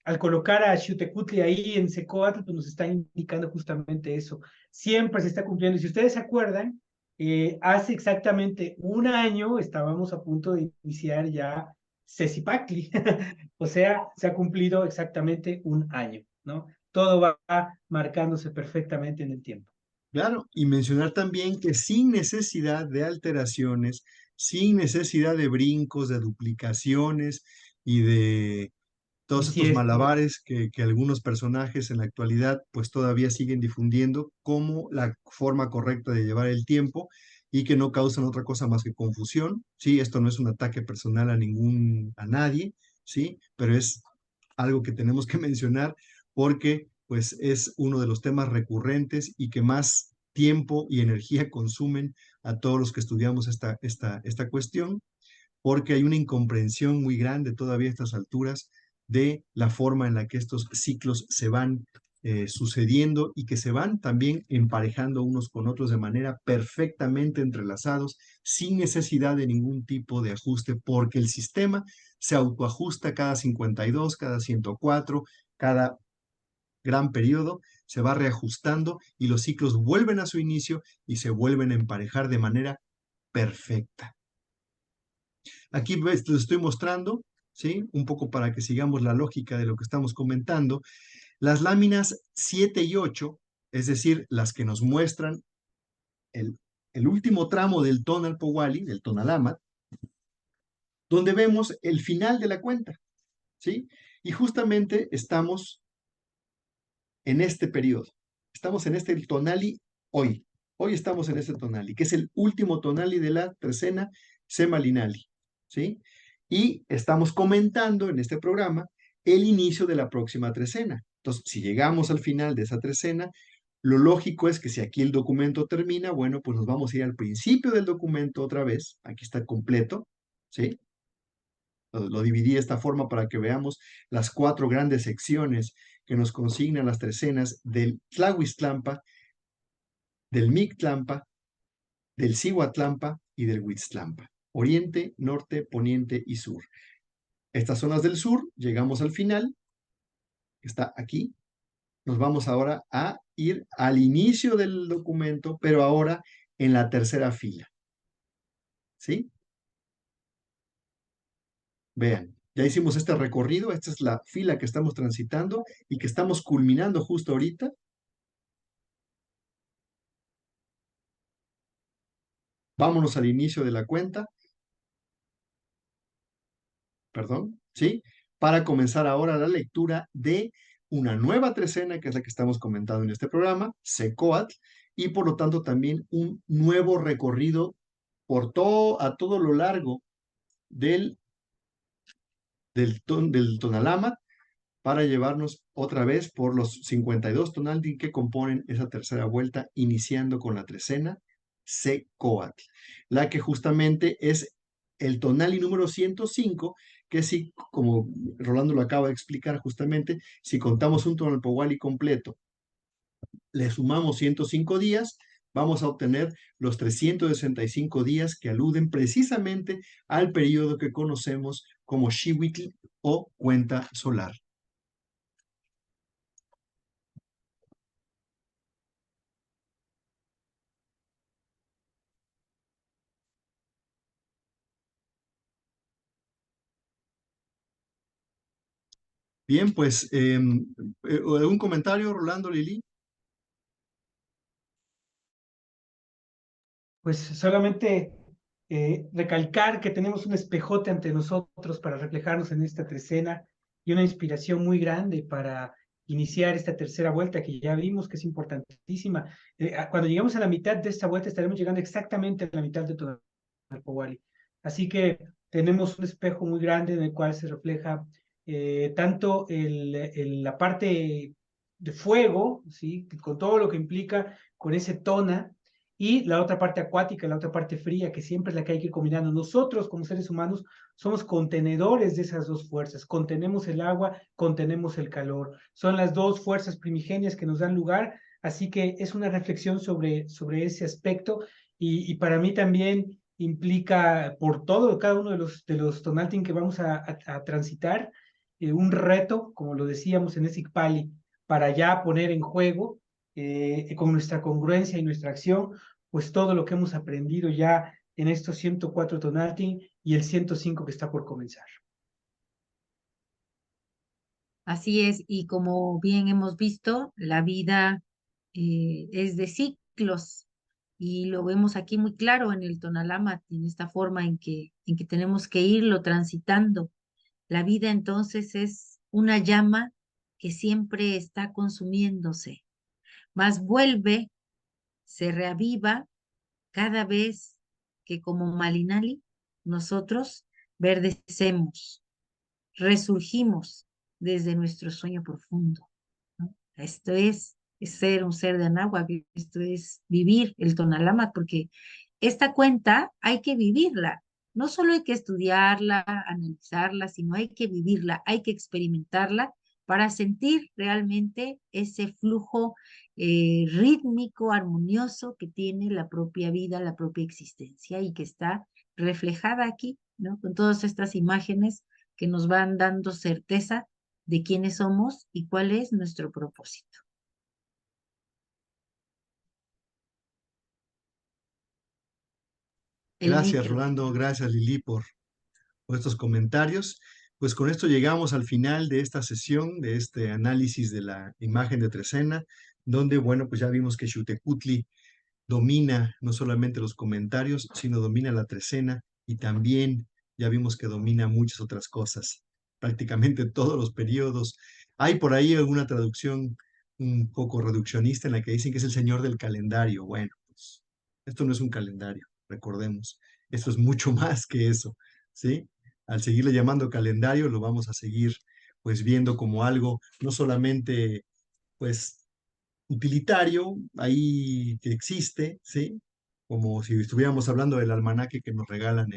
al colocar a Xiuhtecutli ahí en Secoatl, pues nos está indicando justamente eso. Siempre se está cumpliendo. Y si ustedes se acuerdan, hace exactamente un año estábamos a punto de iniciar ya Sesipactli. O sea, se ha cumplido exactamente un año, ¿no? Todo va marcándose perfectamente en el tiempo. Claro, y mencionar también que sin necesidad de alteraciones, sin necesidad de brincos, de duplicaciones y de todos estos Bisiesto. malabares que algunos personajes en la actualidad pues todavía siguen difundiendo como la forma correcta de llevar el tiempo y que no causan otra cosa más que confusión. Sí, esto no es un ataque personal a nadie, sí, pero es algo que tenemos que mencionar porque pues es uno de los temas recurrentes y que más tiempo y energía consumen a todos los que estudiamos esta cuestión, porque hay una incomprensión muy grande todavía a estas alturas de la forma en la que estos ciclos se van sucediendo y que se van también emparejando unos con otros de manera perfectamente entrelazados, sin necesidad de ningún tipo de ajuste, porque el sistema se autoajusta cada 52, cada 104, cada gran periodo, se va reajustando y los ciclos vuelven a su inicio y se vuelven a emparejar de manera perfecta. Aquí les estoy mostrando, ¿sí? Un poco para que sigamos la lógica de lo que estamos comentando. Las láminas 7 y 8, es decir, las que nos muestran el, el último tramo del tonal powali, del tonalamat, donde vemos el final de la cuenta, ¿sí? Y justamente estamos en este periodo. Estamos en este tonali hoy. Hoy estamos en este tonali, que es el último tonali de la trecena semalinali, ¿sí? Y estamos comentando en este programa el inicio de la próxima trecena. Entonces, si llegamos al final de esa trecena, lo lógico es que si aquí el documento termina, bueno, pues nos vamos a ir al principio del documento otra vez. Aquí está completo, ¿sí? Lo dividí de esta forma para que veamos las 4 grandes secciones que nos consignan las trecenas del Tlahuiztlampa, del Mictlampa, del Cihuatlampa y del Huitztlampa. Oriente, norte, poniente y sur. Estas son las del sur, llegamos al final, que está aquí. Nos vamos ahora a ir al inicio del documento, pero ahora en la tercera fila. ¿Sí? Vean, ya hicimos este recorrido, esta es la fila que estamos transitando y que estamos culminando justo ahorita. Vámonos al inicio de la cuenta, perdón, ¿sí? Para comenzar ahora la lectura de una nueva trecena, que es la que estamos comentando en este programa, Secoatl, y por lo tanto también un nuevo recorrido a todo lo largo del Tonalama para llevarnos otra vez por los 52 tonaldi que componen esa tercera vuelta, iniciando con la trecena Secoatl, la que justamente es el tonali número 105, que si, como Rolando lo acaba de explicar justamente, si contamos un tonalpohualli completo, le sumamos 105 días, vamos a obtener los 365 días que aluden precisamente al periodo que conocemos como Xiwitl o cuenta solar. Bien, pues, ¿algún comentario, Rolando, Lili? Pues solamente recalcar que tenemos un espejote ante nosotros para reflejarnos en esta trecena y una inspiración muy grande para iniciar esta tercera vuelta que ya vimos que es importantísima. Cuando lleguemos a la mitad de esta vuelta estaremos llegando exactamente a la mitad de todo el Powali. Así que tenemos un espejo muy grande en el cual se refleja tanto la parte de fuego, ¿sí? Con todo lo que implica, con ese tona, y la otra parte acuática, la otra parte fría, que siempre es la que hay que ir combinando. Nosotros, como seres humanos, somos contenedores de esas dos fuerzas. Contenemos el agua, contenemos el calor. Son las dos fuerzas primigenias que nos dan lugar, así que es una reflexión sobre ese aspecto y para mí también implica por todo, cada uno de los tonaltin que vamos a transitar, un reto, como lo decíamos en ese Pali, para ya poner en juego con nuestra congruencia y nuestra acción, pues todo lo que hemos aprendido ya en estos 104 Tonaltin y el 105 que está por comenzar. Así es, y como bien hemos visto, la vida es de ciclos y lo vemos aquí muy claro en el Tonalámatl, en esta forma en que tenemos que irlo transitando. La vida entonces es una llama que siempre está consumiéndose, mas vuelve, se reaviva cada vez que como Malinali nosotros verdecemos, resurgimos desde nuestro sueño profundo, ¿no? Esto es ser un ser de Anáhuac, esto es vivir el Tonalámatl, porque esta cuenta hay que vivirla. No solo hay que estudiarla, analizarla, sino hay que vivirla, hay que experimentarla para sentir realmente ese flujo rítmico, armonioso que tiene la propia vida, la propia existencia y que está reflejada aquí, ¿no? Con todas estas imágenes que nos van dando certeza de quiénes somos y cuál es nuestro propósito. El Gracias, micro. Rolando. Gracias, Lili, por estos comentarios. Pues con esto llegamos al final de esta sesión, de este análisis de la imagen de Trecena, donde, bueno, pues ya vimos que Xiuhtecutli domina no solamente los comentarios, sino domina la Trecena y también ya vimos que domina muchas otras cosas, prácticamente todos los periodos. Hay por ahí alguna traducción un poco reduccionista en la que dicen que es el señor del calendario. Bueno, pues esto no es un calendario, recordemos. Esto es mucho más que eso, ¿sí? Al seguirle llamando calendario, lo vamos a seguir pues viendo como algo no solamente pues utilitario ahí que existe, ¿sí? Como si estuviéramos hablando del almanaque que nos regalan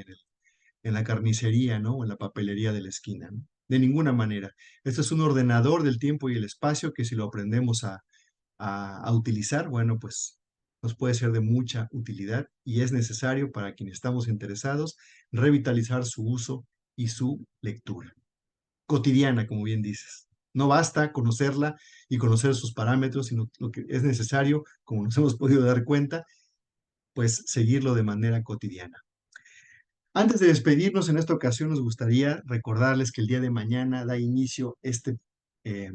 en la carnicería, ¿no? O en la papelería de la esquina, ¿no? De ninguna manera. Esto es un ordenador del tiempo y el espacio que si lo aprendemos a utilizar, bueno, pues nos puede ser de mucha utilidad y es necesario para quienes estamos interesados revitalizar su uso y su lectura cotidiana, como bien dices. No basta conocerla y conocer sus parámetros, sino lo que es necesario, como nos hemos podido dar cuenta, pues seguirlo de manera cotidiana. Antes de despedirnos en esta ocasión, nos gustaría recordarles que el día de mañana da inicio eh,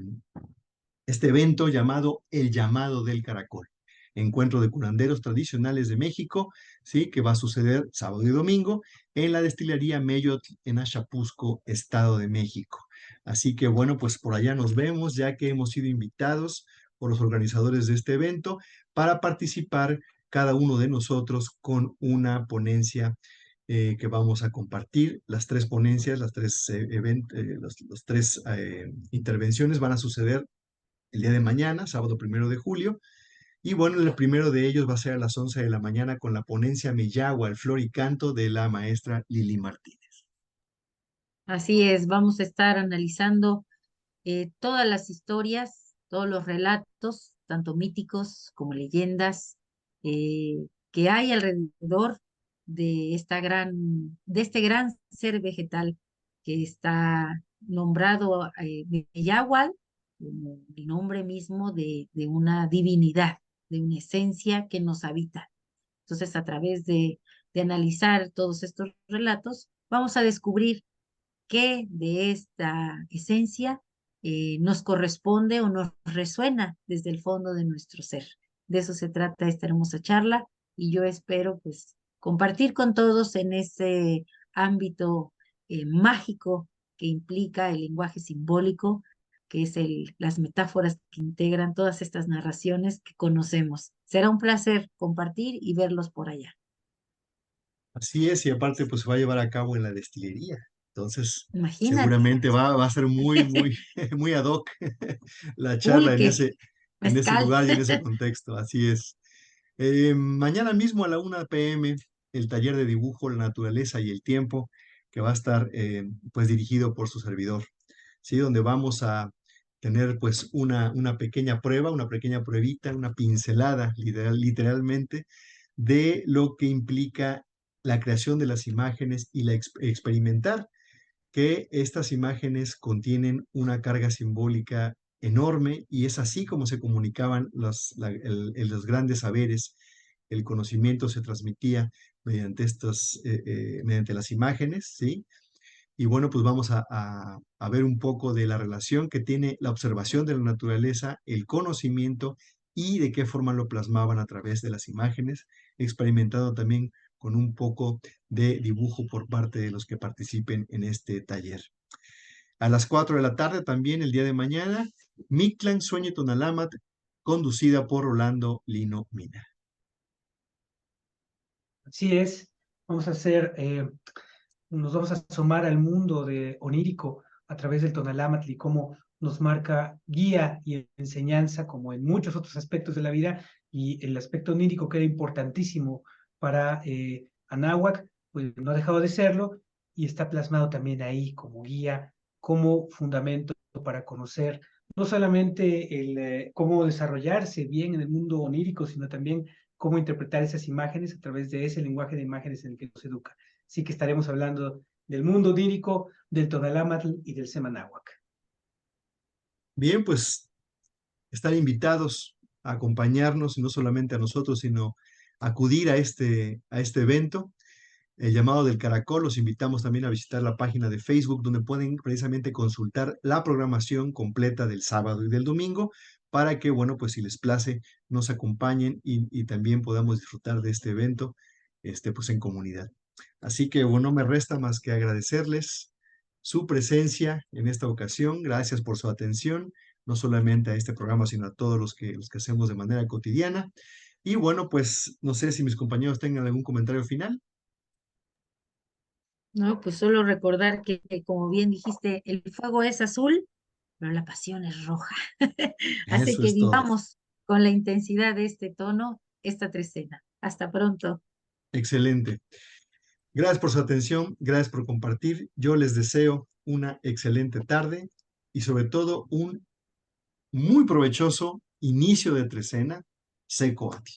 este evento llamado El Llamado del Caracol, encuentro de curanderos tradicionales de México, ¿sí? Que va a suceder sábado y domingo en la destilería Meyot en Axapusco, Estado de México. Así que bueno, pues por allá nos vemos, ya que hemos sido invitados por los organizadores de este evento para participar cada uno de nosotros con una ponencia que vamos a compartir. Las tres ponencias, las tres, los tres intervenciones van a suceder el día de mañana, sábado 1 de julio, Y bueno, el primero de ellos va a ser a las 11 de la mañana con la ponencia Miyagua, el flor y canto de la maestra Lili Martínez. Así es, vamos a estar analizando todas las historias, todos los relatos, tanto míticos como leyendas, que hay alrededor de este gran ser vegetal que está nombrado Neyahual, como el nombre mismo de una divinidad, de una esencia que nos habita. Entonces, a través de analizar todos estos relatos, vamos a descubrir qué de esta esencia nos corresponde o nos resuena desde el fondo de nuestro ser. De eso se trata esta hermosa charla y yo espero pues compartir con todos en ese ámbito mágico que implica el lenguaje simbólico, que es las metáforas que integran todas estas narraciones que conocemos. Será un placer compartir y verlos por allá. Así es, y aparte pues se va a llevar a cabo en la destilería. Entonces, Imagínate, seguramente va a ser muy, muy, muy ad hoc la charla pulque, en ese mezcal. lugar y en ese contexto. Así es. Mañana mismo a la 1 p.m., el taller de dibujo, la naturaleza y el tiempo, que va a estar pues dirigido por su servidor, ¿sí? Donde vamos a tener pues una pequeña prueba, una pequeña pruebita, una pincelada, literalmente, de lo que implica la creación de las imágenes y experimentar que estas imágenes contienen una carga simbólica enorme y es así como se comunicaban los grandes saberes. El conocimiento se transmitía mediante mediante las imágenes, ¿sí? Y bueno, pues vamos a ver un poco de la relación que tiene la observación de la naturaleza, el conocimiento y de qué forma lo plasmaban a través de las imágenes, experimentado también con un poco de dibujo por parte de los que participen en este taller. A las 4 de la tarde también el día de mañana, Mictlan Sueñe Tonalámatl, conducida por Rolando Lino Mina. Así es, vamos a hacer, nos vamos a asomar al mundo de onírico a través del Tonalámatl y cómo nos marca guía y enseñanza, como en muchos otros aspectos de la vida, y el aspecto onírico que era importantísimo para Anáhuac, pues no ha dejado de serlo, y está plasmado también ahí como guía, como fundamento para conocer no solamente cómo desarrollarse bien en el mundo onírico, sino también cómo interpretar esas imágenes a través de ese lenguaje de imágenes en el que nos educa. Así que estaremos hablando del mundo onírico, del Tonalámatl y del Semanáhuac. Bien, pues están invitados a acompañarnos, no solamente a nosotros, sino a acudir a este evento. El llamado del Caracol, los invitamos también a visitar la página de Facebook, donde pueden precisamente consultar la programación completa del sábado y del domingo, para que, bueno, pues si les place, nos acompañen y también podamos disfrutar de este evento, pues en comunidad. Así que, bueno, no me resta más que agradecerles su presencia en esta ocasión. Gracias por su atención, no solamente a este programa, sino a todos los que hacemos de manera cotidiana. Y bueno, pues no sé si mis compañeros tengan algún comentario final. No, pues solo recordar que, como bien dijiste, el fuego es azul, pero la pasión es roja. Así Eso que es todo. vivamos con la intensidad de este tono esta trecena. Hasta pronto. Excelente. Gracias por su atención, gracias por compartir. Yo les deseo una excelente tarde y sobre todo un muy provechoso inicio de trecena seco a ti.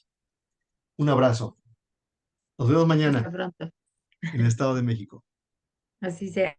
Un abrazo. Nos vemos mañana Hasta pronto. en el Estado de México. Así sea.